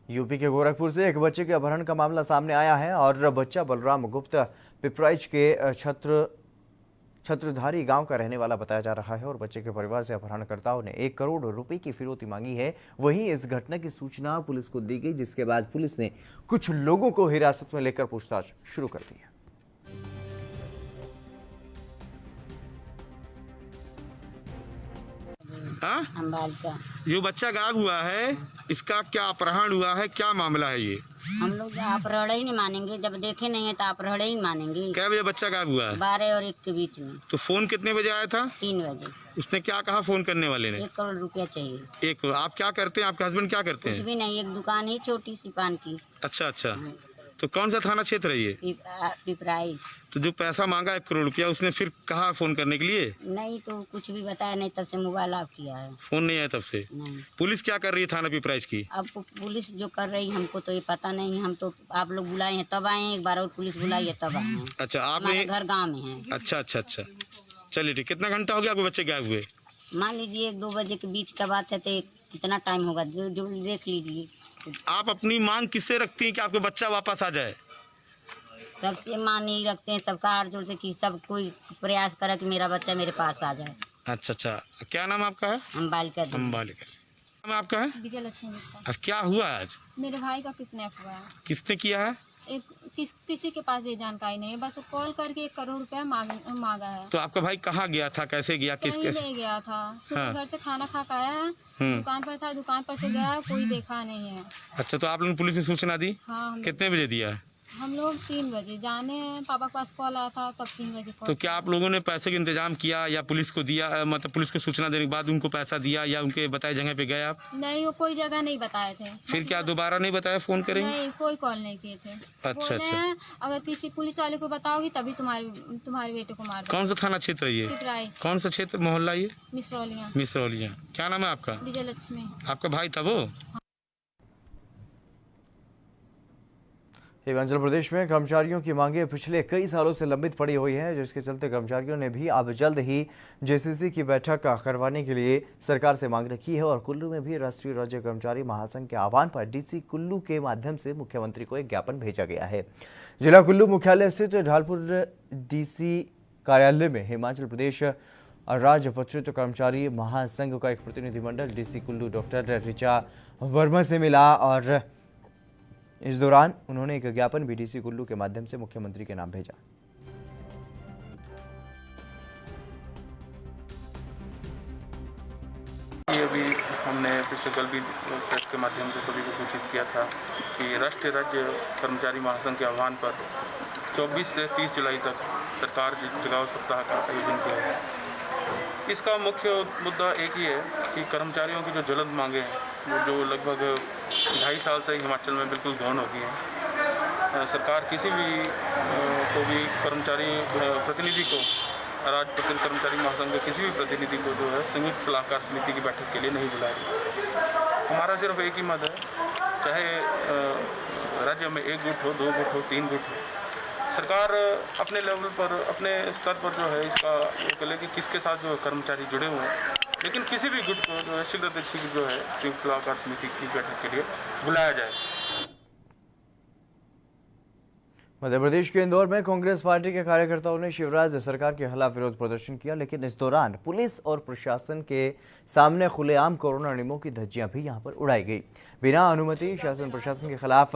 यूपी के गोरखपुर से एक बच्चे के अपहरण का मामला सामने आया है और बच्चा बलराम गुप्त पिपराइच के छत्रधारी गांव का रहने वाला बताया जा रहा है और बच्चे के परिवार से अपहरणकर्ताओं ने 1 करोड़ रुपए की फिरौती मांगी है। वहीं इस घटना की सूचना पुलिस को दी गई, जिसके बाद पुलिस ने कुछ लोगों को हिरासत में लेकर पूछताछ शुरू कर दी है। जो बच्चा गायब हुआ है, इसका क्या अपहरण हुआ है, क्या मामला है ये? हम लोग अपहरण ही नहीं मानेंगे, जब देखे नहीं है तो अपहरण ही मानेंगे। क्या बजे बच्चा गायब हुआ है? 12 और 1 के बीच में। तो फोन कितने बजे आया था? 3 बजे। उसने क्या कहा फोन करने वाले ने? 1 करोड़ रुपया चाहिए। 1 करोड़। आप क्या करते हैं, आपके हस्बैंड क्या करते हैं? कुछ भी नहीं, एक दुकान ही छोटी सी पान की। अच्छा अच्छा, तो कौन सा थाना क्षेत्र है ये? पिपराइच। तो जो पैसा मांगा 1 करोड़ रुपया, उसने फिर कहा फोन करने के लिए? नहीं तो कुछ भी बताया नहीं, तब से मोबाइल ऑफ किया है। फोन नहीं आया तब से? नहीं। पुलिस क्या कर रही है थाना पिपराइच की? अब पुलिस जो कर रही हमको तो ये पता नहीं, हम तो आप लोग बुलाए हैं तब आए हैं, एक बार और पुलिस बुलाई है तब आए हैं। अच्छा, हमारे आपने घर गाँव में है। अच्छा अच्छा अच्छा, चलिए ठीक। कितना घंटा हो गया आपके बच्चे गायब हुए? मान लीजिए 1-2 बजे के बीच का बात है, तो कितना टाइम होगा जो देख लीजिए। आप अपनी मांग किससे रखती हैं कि आपका बच्चा वापस आ जाए? सबसे मान नहीं रखते हैं, सबका हाथ जोड़ से कि सब कोई प्रयास करे कि मेरा बच्चा मेरे पास आ जाए। अच्छा अच्छा, क्या नाम आपका है? अम्बालिका। अम्बालिका नाम आपका है? विजय लक्ष्मी गुप्ता। अब क्या हुआ आज? मेरे भाई का किडनैप हुआ है। किसने किया है? किसी के पास भी जानकारी नहीं है, बस वो कॉल करके 1 करोड़ रुपया मांगा है। तो आपका भाई कहाँ गया था, कैसे गया, किस कैसे? नहीं गया था, सुबह घर से खाना खा कर आया है, दुकान पर था, दुकान पर से गया, कोई देखा नहीं है। अच्छा, तो आप लोगों ने पुलिस में सूचना दी? हाँ। कितने बजे दिया? हम लोग 3 बजे जाने हैं, पापा के पास कॉल आया था तब 3 बजे तो क्या आप लोगों ने पैसे का इंतजाम किया या पुलिस को दिया, मतलब पुलिस को सूचना देने के बाद उनको पैसा दिया या उनके बताए जगह पे गए आप? नहीं, वो कोई जगह नहीं बताए थे। फिर क्या दोबारा नहीं बताया फोन करेंगे? नहीं, कोई कॉल नहीं किए थे। अच्छा बोले हैं, अगर किसी पुलिस वाले को बताओगी तभी तुम्हारे बेटे को मार। कौन सा थाना क्षेत्र है ये? पिपराइच। कौन सा क्षेत्र, मोहल्ला ये? मिसरौलिया। मिसरौलिया। क्या नाम है आपका? विजय लक्ष्मी। आपका भाई था वो? हिमाचल प्रदेश में कर्मचारियों की मांगें पिछले कई सालों से लंबित पड़ी हुई हैं, जिसके चलते कर्मचारियों ने भी अब जल्द ही जेसीसी की बैठक करवाने के लिए सरकार से मांग रखी है। और कुल्लू में भी राष्ट्रीय राज्य कर्मचारी महासंघ के आह्वान पर डीसी कुल्लू के माध्यम से मुख्यमंत्री को एक ज्ञापन भेजा गया है। जिला कुल्लू मुख्यालय स्थित ढालपुर डीसी कार्यालय में हिमाचल प्रदेश राजपत्रित कर्मचारी महासंघ का एक प्रतिनिधिमंडल डीसी कुल्लू डॉक्टर ऋचा वर्मा से मिला और इस दौरान उन्होंने एक ज्ञापन भी डीसी कुल्लू के माध्यम से मुख्यमंत्री के नाम भेजा। ये अभी हमने पिछले कल भी प्रेस के माध्यम से सभी को सूचित किया था कि राष्ट्रीय राज्य कर्मचारी महासंघ के आह्वान पर 24 से 30 जुलाई तक सरकार जगाओ सप्ताह का आयोजन किया है। इसका मुख्य मुद्दा एक ही है कि कर्मचारियों की जो ज्वलंत मांगे हैं, वो जो लगभग 2.5 साल से हिमाचल में बिल्कुल गौण हो गई हैं। सरकार किसी भी को भी कर्मचारी प्रतिनिधि को, राजपत्रित कर्मचारी महासंघ के किसी भी प्रतिनिधि को जो है संयुक्त सलाहकार समिति की बैठक के लिए नहीं बुलाएगी। हमारा सिर्फ एक ही मत है, चाहे राज्य में 1 गुट हो, 2 गुट हो, 3 गुट हो, सरकार अपने लेवल पर, अपने स्तर पर जो है इसका वो करे कि किसके साथ जो कर्मचारी जुड़े हुए हैं, लेकिन किसी भी गुट को जो है शीघ्र जो है संयुक्त सलाहकार समिति की बैठक के लिए बुलाया जाए। मध्य प्रदेश के इंदौर में कांग्रेस पार्टी के कार्यकर्ताओं ने शिवराज सरकार के खिलाफ विरोध प्रदर्शन किया, लेकिन इस दौरान पुलिस और प्रशासन के सामने खुलेआम कोरोना नियमों की धज्जियां भी यहां पर उड़ाई गई। बिना अनुमति शासन प्रशासन के खिलाफ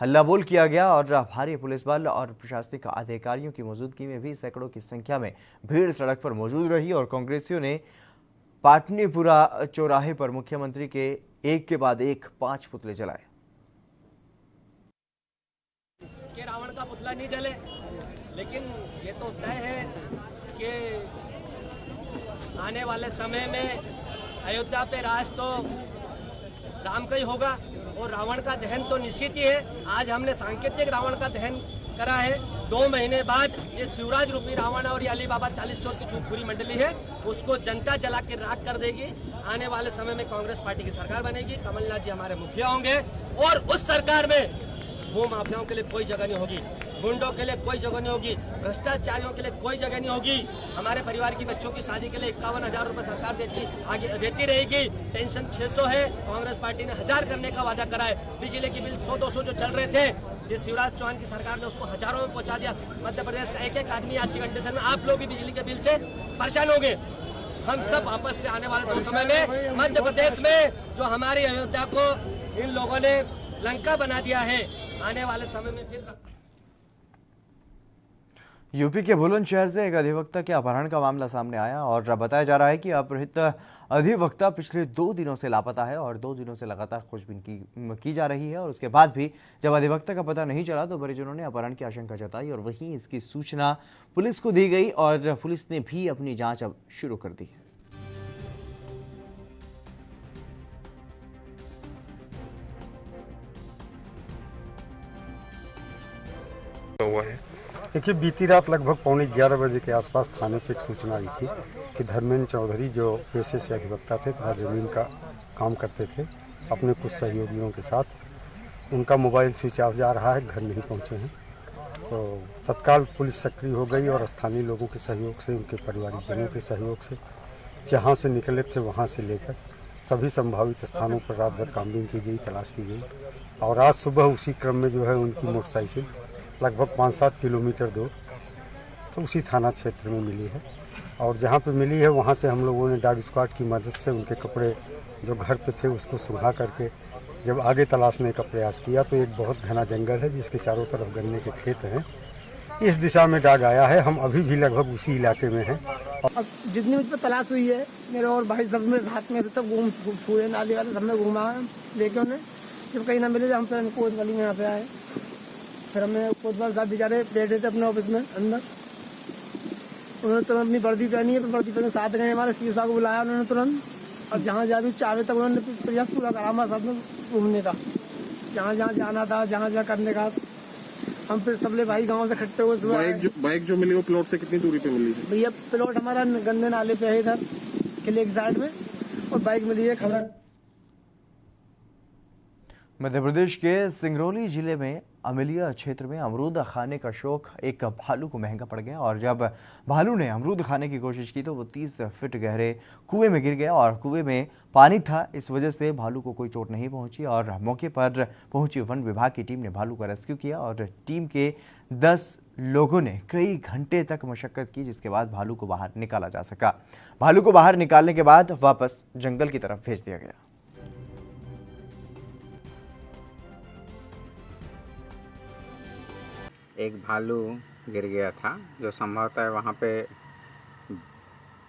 हल्लाबोल किया गया और भारी पुलिस बल और प्रशासनिक अधिकारियों की मौजूदगी में भी सैकड़ों की संख्या में भीड़ सड़क पर मौजूद रही और कांग्रेसियों ने पाटनीपुरा चौराहे पर मुख्यमंत्री के एक के बाद एक 5 पुतले जलाए। कि रावण का पुतला नहीं जले, लेकिन ये तो तय है कि आने वाले समय में अयोध्या पे राज तो राम का ही होगा और रावण का दहन तो निश्चित ही है। आज हमने सांकेतिक रावण का दहन करा है। 2 महीने बाद ये शिवराज रूपी रावण और ये अली बाबा 40 चोर की पूरी मंडली है, उसको जनता जला के राख कर देगी। आने वाले समय में कांग्रेस पार्टी की सरकार बनेगी, कमलनाथ जी हमारे मुखिया होंगे और उस सरकार में भू माफियाओं के लिए कोई जगह नहीं होगी, गुंडों के लिए कोई जगह नहीं होगी, भ्रष्टाचारियों के लिए कोई जगह नहीं होगी। हमारे परिवार की बच्चों की शादी के लिए 51,000 रुपए सरकार देती रहेगी। पेंशन 600 है, कांग्रेस पार्टी ने 1000 करने का वादा करा है। बिजली की बिल 100-200 जो चल रहे थे, ये शिवराज चौहान की सरकार ने उसको हजारों में पहुंचा दिया। मध्य प्रदेश का एक आदमी आज की कंडीशन में, आप लोग भी बिजली के बिल से परेशान होंगे। हम सब आपस से आने वाले 2 समय में मध्य प्रदेश में जो हमारी अयोध्या को इन लोगों ने लंका बना दिया है, आने वाले समय में फिर। यूपी के बुलंदशहर से एक अधिवक्ता के अपहरण का मामला सामने आया और बताया जा रहा है कि अपहृत अधिवक्ता पिछले 2 दिनों से लापता है और 2 दिनों से लगातार खोजबीन की जा रही है। और उसके बाद भी जब अधिवक्ता का पता नहीं चला तो परिजनों ने अपहरण की आशंका जताई और वहीं इसकी सूचना पुलिस को दी गई और पुलिस ने भी अपनी जांच अब शुरू कर दी है। देखिए, बीती रात लगभग 11:15 बजे के आसपास थाने पे एक सूचना आई थी कि धर्मेंद्र चौधरी जो पेशे से अधिवक्ता थे तथा जमीन का काम करते थे, अपने कुछ सहयोगियों के साथ, उनका मोबाइल स्विच ऑफ जा रहा है, घर नहीं पहुंचे हैं। तो तत्काल पुलिस सक्रिय हो गई और स्थानीय लोगों के सहयोग से, उनके परिवारजनों के सहयोग से, जहाँ से निकले थे वहाँ से लेकर सभी संभावित स्थानों पर रात भर छानबीन की गई, तलाश की गई और आज सुबह उसी क्रम में जो है उनकी मोटरसाइकिल लगभग 5-7 किलोमीटर दूर तो उसी थाना क्षेत्र में मिली है। और जहाँ पे मिली है वहाँ से हम लोगों ने डॉग स्क्वाड की मदद से उनके कपड़े जो घर पे थे उसको सुंघा करके जब आगे तलाशने का प्रयास किया तो एक बहुत घना जंगल है जिसके चारों तरफ गन्ने के खेत हैं। इस दिशा में डॉग आया है, हम अभी भी लगभग उसी इलाके में हैं। जितनी मुझ पर तलाश हुई है, मेरे और भाई सब में साथ में सब घूम पूरे नाले वाले सब में घूमा लेके उन्हें, जब कहीं ना मिले हम तो गली में यहाँ पे आए। फिर हमने कोतवाल साहब बेचारे बैठे थे अपने ऑफिस में अंदर, उन्होंने तुरंत अपनी वर्दी पहनी है, वर्दी पहने साथ गए हमारे सीओ साहब को बुलाया उन्होंने तुरंत, और जहाँ जहाँ भी चाहे तक उन्होंने प्रयास पूरा करा हमारे साथ में घूमने का, जहाँ जहाँ जाना था, जहाँ जहाँ करने का। हम फिर सबले भाई गांव से इकट्ठे हुए। बाइक जो मिली वो प्लॉट से कितनी दूरी पे मिली थी? भैया प्लॉट हमारा गंदे नाले पे है इधर किले की साइड में, और बाइक मिली है खबर। मध्य प्रदेश के सिंगरौली जिले में अमेलिया क्षेत्र में अमरूद खाने का शौक एक भालू को महंगा पड़ गया, और जब भालू ने अमरूद खाने की कोशिश की तो वो 30 फीट गहरे कुएं में गिर गया, और कुएं में पानी था। इस वजह से भालू को कोई चोट नहीं पहुंची, और मौके पर पहुंची वन विभाग की टीम ने भालू का रेस्क्यू किया, और टीम के 10 लोगों ने कई घंटे तक मशक्कत की, जिसके बाद भालू को बाहर निकाला जा सका। भालू को बाहर निकालने के बाद वापस जंगल की तरफ भेज दिया गया। एक भालू गिर गया था, जो संभवतः वहाँ पे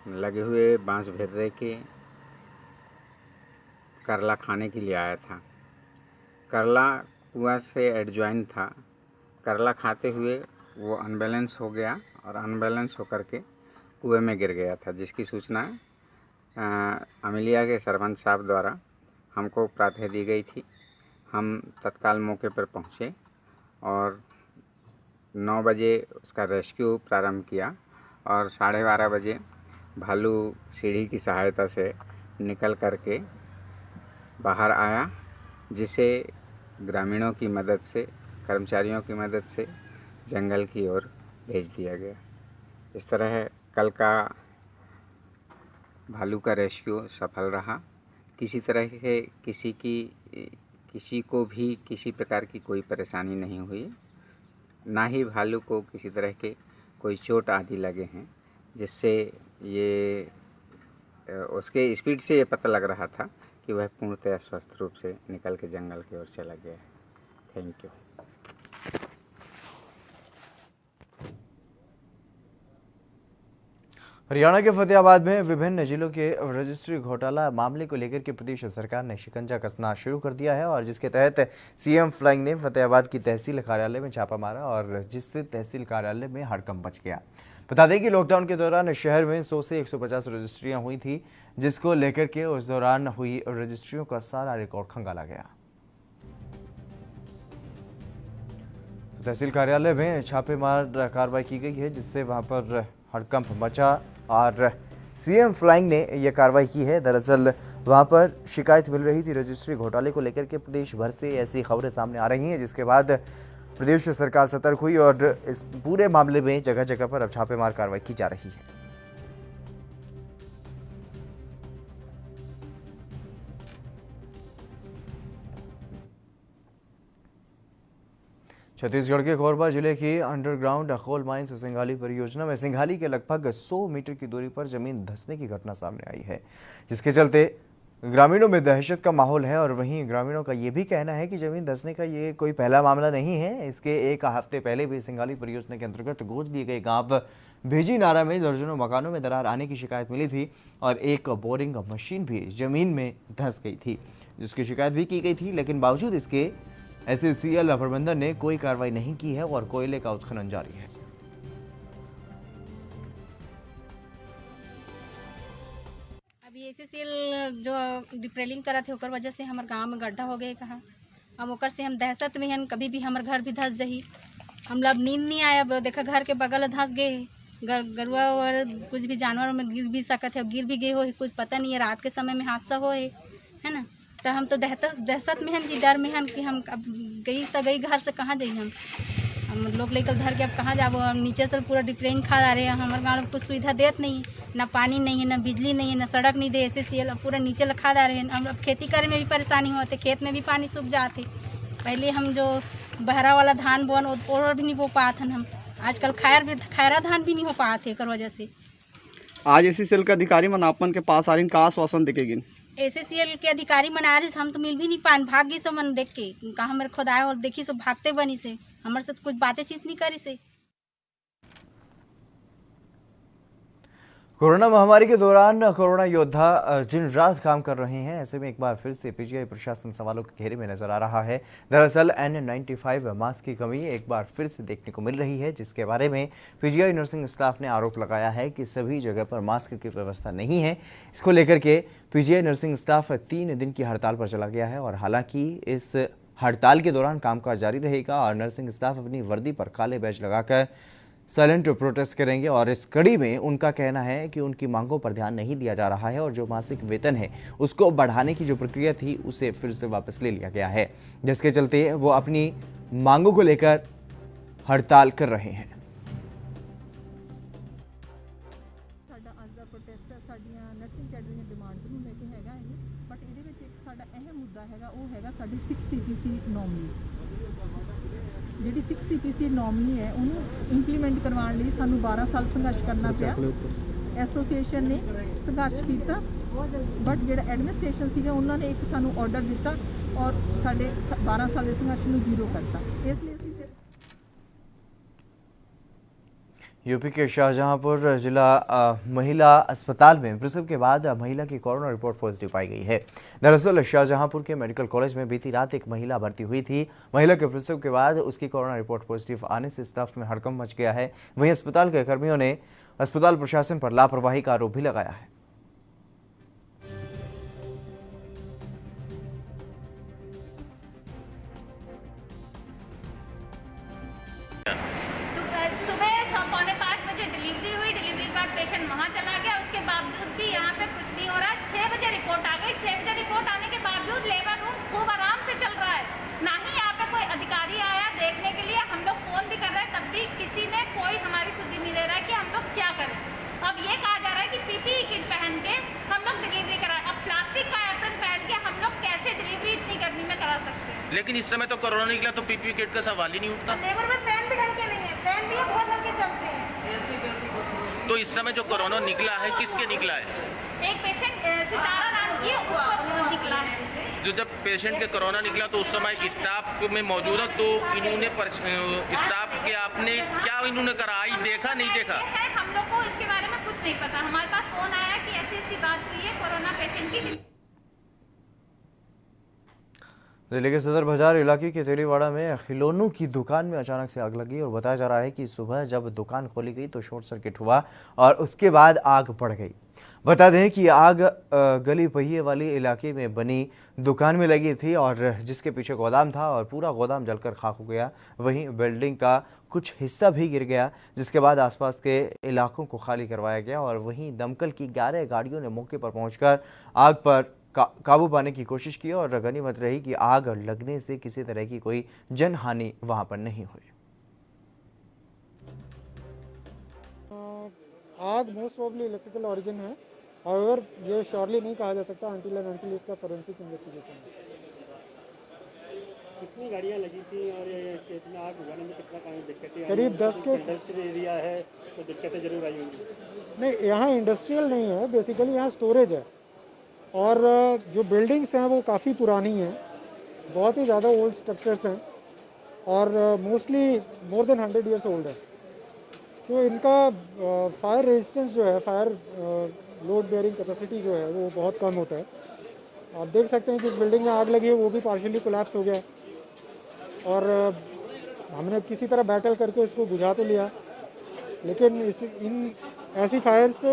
लगे हुए बांस भेर्रे के करला खाने के लिए आया था। करला कुआं से एडजॉइन था। करला खाते हुए वो अनबैलेंस हो गया, और अनबैलेंस होकर के कुएं में गिर गया था, जिसकी सूचना अमेलिया के सरपंच साहब द्वारा हमको प्रातः दी गई थी। हम तत्काल मौके पर पहुँचे और 9 बजे उसका रेस्क्यू प्रारंभ किया, और 12:30 बजे भालू सीढ़ी की सहायता से निकल करके बाहर आया, जिसे ग्रामीणों की मदद से, कर्मचारियों की मदद से जंगल की ओर भेज दिया गया। इस तरह कल का भालू का रेस्क्यू सफल रहा। किसी तरह से किसी को भी किसी प्रकार की कोई परेशानी नहीं हुई, ना ही भालू को किसी तरह के कोई चोट आदि लगे हैं, जिससे ये उसके स्पीड से ये पता लग रहा था कि वह पूर्णतः स्वस्थ रूप से निकल के जंगल की ओर चला गया है। Thank you. हरियाणा के फतेहाबाद में विभिन्न जिलों के रजिस्ट्री घोटाला मामले को लेकर के प्रदेश सरकार ने शिकंजा कसना शुरू कर दिया है, और जिसके तहत सीएम फ्लाइंग ने फतेहाबाद की तहसील कार्यालय में छापा मारा, और जिससे तहसील कार्यालय में हड़कंप मच गया। बता दें कि लॉकडाउन के दौरान शहर में 100 से 150 रजिस्ट्रियां हुई थी, जिसको लेकर के उस दौरान हुई रजिस्ट्रियों का सारा रिकॉर्ड खंगाला गया। तहसील कार्यालय में छापेमार कार्रवाई की गई है, जिससे वहां पर हड़कंप मचा, और सीएम फ्लाइंग ने यह कार्रवाई की है। दरअसल वहां पर शिकायत मिल रही थी रजिस्ट्री घोटाले को लेकर के। प्रदेश भर से ऐसी खबरें सामने आ रही हैं, जिसके बाद प्रदेश सरकार सतर्क हुई, और इस पूरे मामले में जगह जगह पर अब छापेमार कार्रवाई की जा रही है। छत्तीसगढ़ के कोरबा जिले की अंडरग्राउंड कोल माइंस सिंघाली परियोजना में सिंघाली के लगभग 100 मीटर की दूरी पर जमीन धंसने की घटना सामने आई है, जिसके चलते ग्रामीणों में दहशत का माहौल है। और वहीं ग्रामीणों का ये भी कहना है कि जमीन धंसने का ये कोई पहला मामला नहीं है। इसके एक हफ्ते पहले भी सिंघाली परियोजना के अंतर्गत गोद लिए गए गांव भेजी नारा में दर्जनों मकानों में दरार आने की शिकायत मिली थी, और एक बोरिंग मशीन भी जमीन में धंस गई थी, जिसकी शिकायत भी की गई थी। लेकिन बावजूद इसके एससीएल प्रबंधन ने कोई कार्रवाई नहीं की है, और कोयले का उत्खनन जारी है। अभी एससीएल जो डिप्रेलिंग करा थे ओकर वजह से हमारे गांव में गड्ढा हो गए कहा। अब ओकर से हम दहशत में हैं, कभी भी हमारे घर भी धंस जाही। हम लोग नींद नहीं आया, देखा घर के बगल धंस गए, गरुआ और कुछ भी जानवर में गिर भी सकत है, गिर भी गए हो, कुछ पता नहीं है। रात के समय में हादसा हो है ना, तो हम तो दहशत में हैं जी, डर में हैं कि हम अब गई घर से कहाँ जाइए। हम लोग लेकर घर के अब कहाँ जाबो। हम नीचे से पूरा डिप्रेन खा रहे हैं। हमारे गाँव में कुछ सुविधा देत नहीं, ना पानी नहीं है, ना बिजली नहीं है, ना सड़क नहीं दे। एससीएल पूरा नीचे लखा रहे हैं। हम अब खेती करे में भी परेशानी होते, खेत में भी पानी सूख जाते। पहले हम जो बहरा वाला धान बोन और भी नहीं बो पाते हैं। हम आजकल खैरा धान भी नहीं हो पाते एक वजह से। आज एससीएल के अधिकारी मन आपन के पास आ रही का आश्वासन देके एससीएल के अधिकारी मन आ रहे, हम तो मिल भी नहीं पान, भाग गई से मन देख के कहाँ मेरे खुद आए और देखी सो भागते बनी से, हमारे साथ कुछ बातें चीत नहीं करी से। कोरोना महामारी के दौरान कोरोना योद्धा दिन रात काम कर रहे हैं। ऐसे में एक बार फिर से पीजीआई प्रशासन सवालों के घेरे में नजर आ रहा है। दरअसल N95 मास्क की कमी एक बार फिर से देखने को मिल रही है, जिसके बारे में पीजीआई नर्सिंग स्टाफ ने आरोप लगाया है कि सभी जगह पर मास्क की व्यवस्था नहीं है। इसको लेकर के पीजीआई नर्सिंग स्टाफ 3 दिन की हड़ताल पर चला गया है और हालांकि इस हड़ताल के दौरान कामकाज जारी रहेगा और नर्सिंग स्टाफ अपनी वर्दी पर काले बैज लगाकर साइलेंट प्रोटेस्ट करेंगे। और इस कड़ी में उनका कहना है कि उनकी मांगों पर ध्यान नहीं दिया जा रहा है और जो मासिक वेतन है उसको बढ़ाने की जो प्रक्रिया थी उसे फिर से वापस ले लिया गया है, जिसके चलते वो अपनी मांगों को लेकर हड़ताल कर रहे हैं। ਜਿਹੜੀ 6 CPC ਨੋਮਨੀ ਹੈ ਉਹਨੂੰ ਇੰਪਲੀਮੈਂਟ ਕਰਵਾਉਣ ਲਈ ਸਾਨੂੰ 12 ਸਾਲ ਸੰਘਰਸ਼ ਕਰਨਾ ਪਿਆ। ਐਸੋਸੀਏਸ਼ਨ ਨੇ ਸੰਘਰਸ਼ ਕੀਤਾ ਬਟ ਜਿਹੜਾ ਐਡਮਿਨਿਸਟ੍ਰੇਸ਼ਨ ਸੀਗਾ ਉਹਨਾਂ ਨੇ ਇੱਕ ਸਾਨੂੰ ਆਰਡਰ ਦਿੱਤਾ ਔਰ ਸਾਡੇ 12 ਸਾਲ ਦੇ ਸੰਘਰਸ਼ ਨੂੰ ਜ਼ੀਰੋ ਕਰਤਾ। ਇਸ ਲਈ ਅਸੀਂ यूपी के शाहजहांपुर जिला महिला अस्पताल में प्रसव के बाद महिला की कोरोना रिपोर्ट पॉजिटिव पाई गई है। दरअसल शाहजहांपुर के मेडिकल कॉलेज में बीती रात एक महिला भर्ती हुई थी। महिला के प्रसव के बाद उसकी कोरोना रिपोर्ट पॉजिटिव आने से स्टाफ में हड़कंप मच गया है। वहीं अस्पताल के कर्मियों ने अस्पताल प्रशासन पर लापरवाही का आरोप भी लगाया है। पेशेंट वहाँ चला गया, उसके बावजूद भी यहाँ पे कुछ नहीं हो रहा है। 6 बजे रिपोर्ट आ गई। 6 बजे रिपोर्ट आने के बावजूद लेबर रूम खूब आराम से चल रहा है। ना ही यहाँ पे कोई अधिकारी आया देखने के लिए। हम लोग फोन भी कर रहे हैं, तब भी किसी ने कोई हमारी सुधि नहीं ले रहा है कि हम लोग क्या करें। अब ये कहा जा रहा है कि PPE किट पहन के हम लोग डिलीवरी कराएं। अब प्लास्टिक का एप्रन पहन के हम लोग कैसे डिलीवरी इतनी गर्मी में करा सकते हैं। लेकिन इस समय तो कोरोना निकला तो PPE किट का सवाल ही नहीं उठता। लेबर में फैन भी ढंग के नहीं है, फैन भी बहुत हल्के चलते हैं। तो इस समय जो कोरोना निकला है किसके निकला है? एक पेशेंट सितारा नाम की उसको निकला है। जो जब पेशेंट के कोरोना निकला तो उस समय स्टाफ में मौजूद है, तो इन्होंने स्टाफ के आपने क्या इन्होंने करा, देखा नहीं देखा? हम लोग को इसके बारे में कुछ नहीं पता। हमारे पास फोन आया कि ऐसी बात हुई है कोरोना पेशेंट की। दिल्ली के सदर बाजार इलाके के तेलीवाड़ा में खिलौनों की दुकान में अचानक से आग लगी और बताया जा रहा है कि सुबह जब दुकान खोली गई तो शॉर्ट सर्किट हुआ और उसके बाद आग बढ़ गई। बता दें कि आग गली पहिए वाली इलाके में बनी दुकान में लगी थी और जिसके पीछे गोदाम था और पूरा गोदाम जलकर खाक हो गया। वहीं बिल्डिंग का कुछ हिस्सा भी गिर गया, जिसके बाद आसपास के इलाकों को खाली करवाया गया और वहीं दमकल की 11 गाड़ियों ने मौके पर पहुंचकर आग पर काबू पाने की कोशिश की और गनीमत रही कि आग लगने से किसी तरह की कोई जनहानि वहां पर नहीं हुई। आग मोस्ट प्रोबेबली इलेक्ट्रिकल ओरिजिन है, हाउएवर ये श्योरली नहीं कहा जा सकता अंटिल इसका फोरेंसिक इन्वेस्टिगेशन है। कितनी गाड़ियाँ लगी थी और कितना आग बुझाने में कितना टाइम दिक्कतें? करीब 10 के इंडस्ट्रियल एरिया है तो दिक्कतें जरूर आई होंगी। नहीं, यहाँ इंडस्ट्रियल नहीं है, बेसिकली यहाँ स्टोरेज है और जो बिल्डिंग्स हैं वो काफ़ी पुरानी हैं, बहुत ही ज़्यादा ओल्ड स्ट्रक्चर्स हैं और mostly more than 100 years old है। तो इनका फायर रेजिस्टेंस जो है, फायर लोड बेयरिंग कैपेसिटी जो है वो बहुत कम होता है। आप देख सकते हैं जिस बिल्डिंग में आग लगी है वो भी पार्शियली कोलैप्स हो गया और हमने किसी तरह बैटल करके इसको बुझा तो लिया, लेकिन इन ऐसी फायर्स पे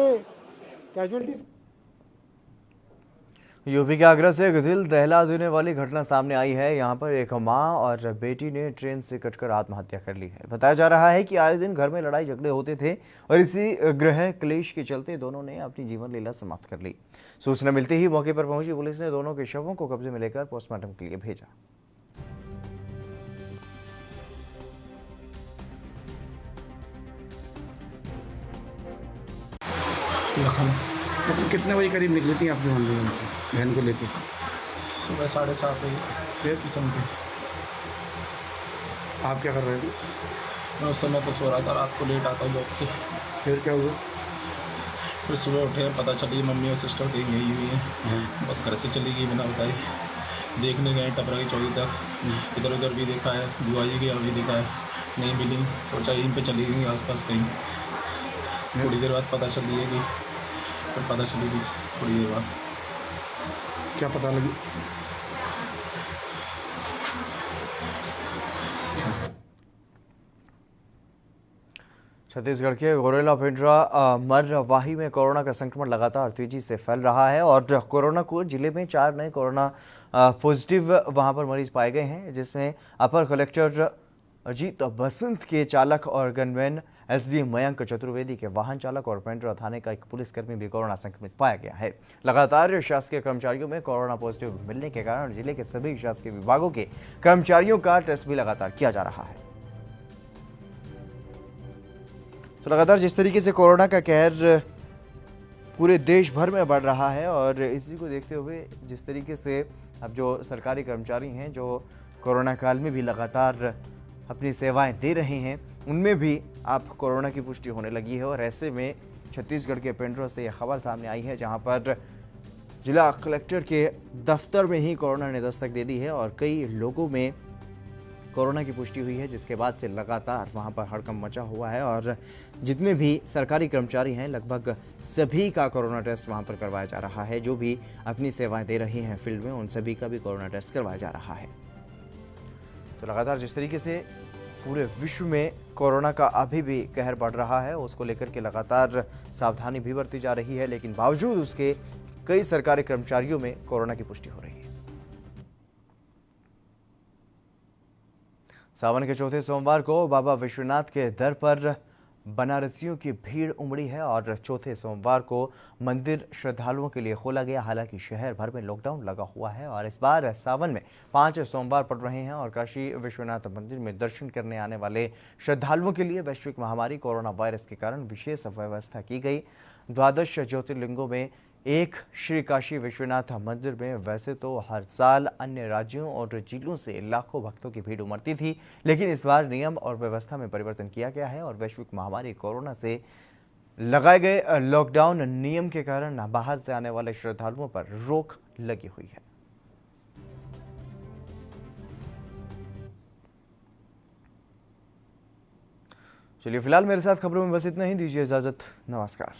कैजुअलिटी। यूपी के आगरा से एक दिल दहला देने वाली घटना सामने आई है। यहाँ पर एक मां और बेटी ने ट्रेन से कटकर आत्महत्या कर ली है। बताया जा रहा है कि आए दिन घर में लड़ाई झगड़े होते थे और इसी गृह क्लेश के चलते दोनों ने अपनी जीवन लीला समाप्त कर ली। सूचना मिलते ही मौके पर पहुंची पुलिस ने दोनों के शवों को कब्जे में लेकर पोस्टमार्टम के लिए भेजा। कितने बजे करीब निकली थी आपकी मम्मी बहन को लेकर? सुबह 7:30 बजे। फिर किस्म के आप क्या कर रहे थे? मैं उस समय तो सो रहा था, रात को लेट आता जॉब से। फिर क्या हुआ? फिर सुबह उठे, पता चली मम्मी और सिस्टर कहीं गई हुई है, बहुत घर से चली गई बिना बताई। देखने गए टपरा की चौकी तक, इधर उधर भी देखा है, बुआ जी के यहाँ भी देखा है, नहीं मिली। सोचा यहीं पे चली गई आसपास कहीं। थोड़ी देर बाद पता चली है कि फिर पता चली कि थोड़ी देर बाद। क्या पता लगी? छत्तीसगढ़ के गोरेला पिंजरा मरवाही में कोरोना का संक्रमण लगातार तेजी से फैल रहा है और कोरोना को जिले में 4 नए कोरोना पॉजिटिव वहां पर मरीज पाए गए हैं, जिसमें अपर कलेक्टर अजीत बसंत के चालक और गनमैन एसडीएम मयंक चतुर्वेदी के वाहन चालक और पेंड्रा थाने का एक पुलिसकर्मी भी कोरोना संक्रमित पाया गया है। लगातार शासकीय कर्मचारियों में कोरोना पॉजिटिव मिलने के कारण जिले के सभी शासकीय विभागों के कर्मचारियों का टेस्ट भी लगातार किया जा रहा है। तो लगातार जिस तरीके से कोरोना का कहर पूरे देश भर में बढ़ रहा है और इसी को देखते हुए जिस तरीके से अब जो सरकारी कर्मचारी हैं जो कोरोना काल में भी लगातार अपनी सेवाएं दे रहे हैं, उनमें भी अब कोरोना की पुष्टि होने लगी है। और ऐसे में छत्तीसगढ़ के पेंड्रा से यह खबर सामने आई है, जहां पर जिला कलेक्टर के दफ्तर में ही कोरोना ने दस्तक दे दी है और कई लोगों में कोरोना की पुष्टि हुई है, जिसके बाद से लगातार वहां पर हड़कंप मचा हुआ है और जितने भी सरकारी कर्मचारी हैं लगभग सभी का कोरोना टेस्ट वहां पर करवाया जा रहा है। जो भी अपनी सेवाएं दे रहे हैं फील्ड में, उन सभी का भी कोरोना टेस्ट करवाया जा रहा है। तो लगातार जिस तरीके से पूरे विश्व में कोरोना का अभी भी कहर बढ़ रहा है, उसको लेकर के लगातार सावधानी भी बरती जा रही है, लेकिन बावजूद उसके कई सरकारी कर्मचारियों में कोरोना की पुष्टि हो रही है। सावन के चौथे सोमवार को बाबा विश्वनाथ के दर पर बनारसियों की भीड़ उमड़ी है और चौथे सोमवार को मंदिर श्रद्धालुओं के लिए खोला गया। हालांकि शहर भर में लॉकडाउन लगा हुआ है और इस बार सावन में 5 सोमवार पड़ रहे हैं और काशी विश्वनाथ मंदिर में दर्शन करने आने वाले श्रद्धालुओं के लिए वैश्विक महामारी कोरोना वायरस के कारण विशेष व्यवस्था की गई। 12 ज्योतिर्लिंगों में एक श्री काशी विश्वनाथ मंदिर में वैसे तो हर साल अन्य राज्यों और जिलों से लाखों भक्तों की भीड़ उमड़ती थी, लेकिन इस बार नियम और व्यवस्था में परिवर्तन किया गया है और वैश्विक महामारी कोरोना से लगाए गए लॉकडाउन नियम के कारण बाहर से आने वाले श्रद्धालुओं पर रोक लगी हुई है। चलिए फिलहाल मेरे साथ खबरों में बस इतना ही। दीजिए इजाजत। नमस्कार।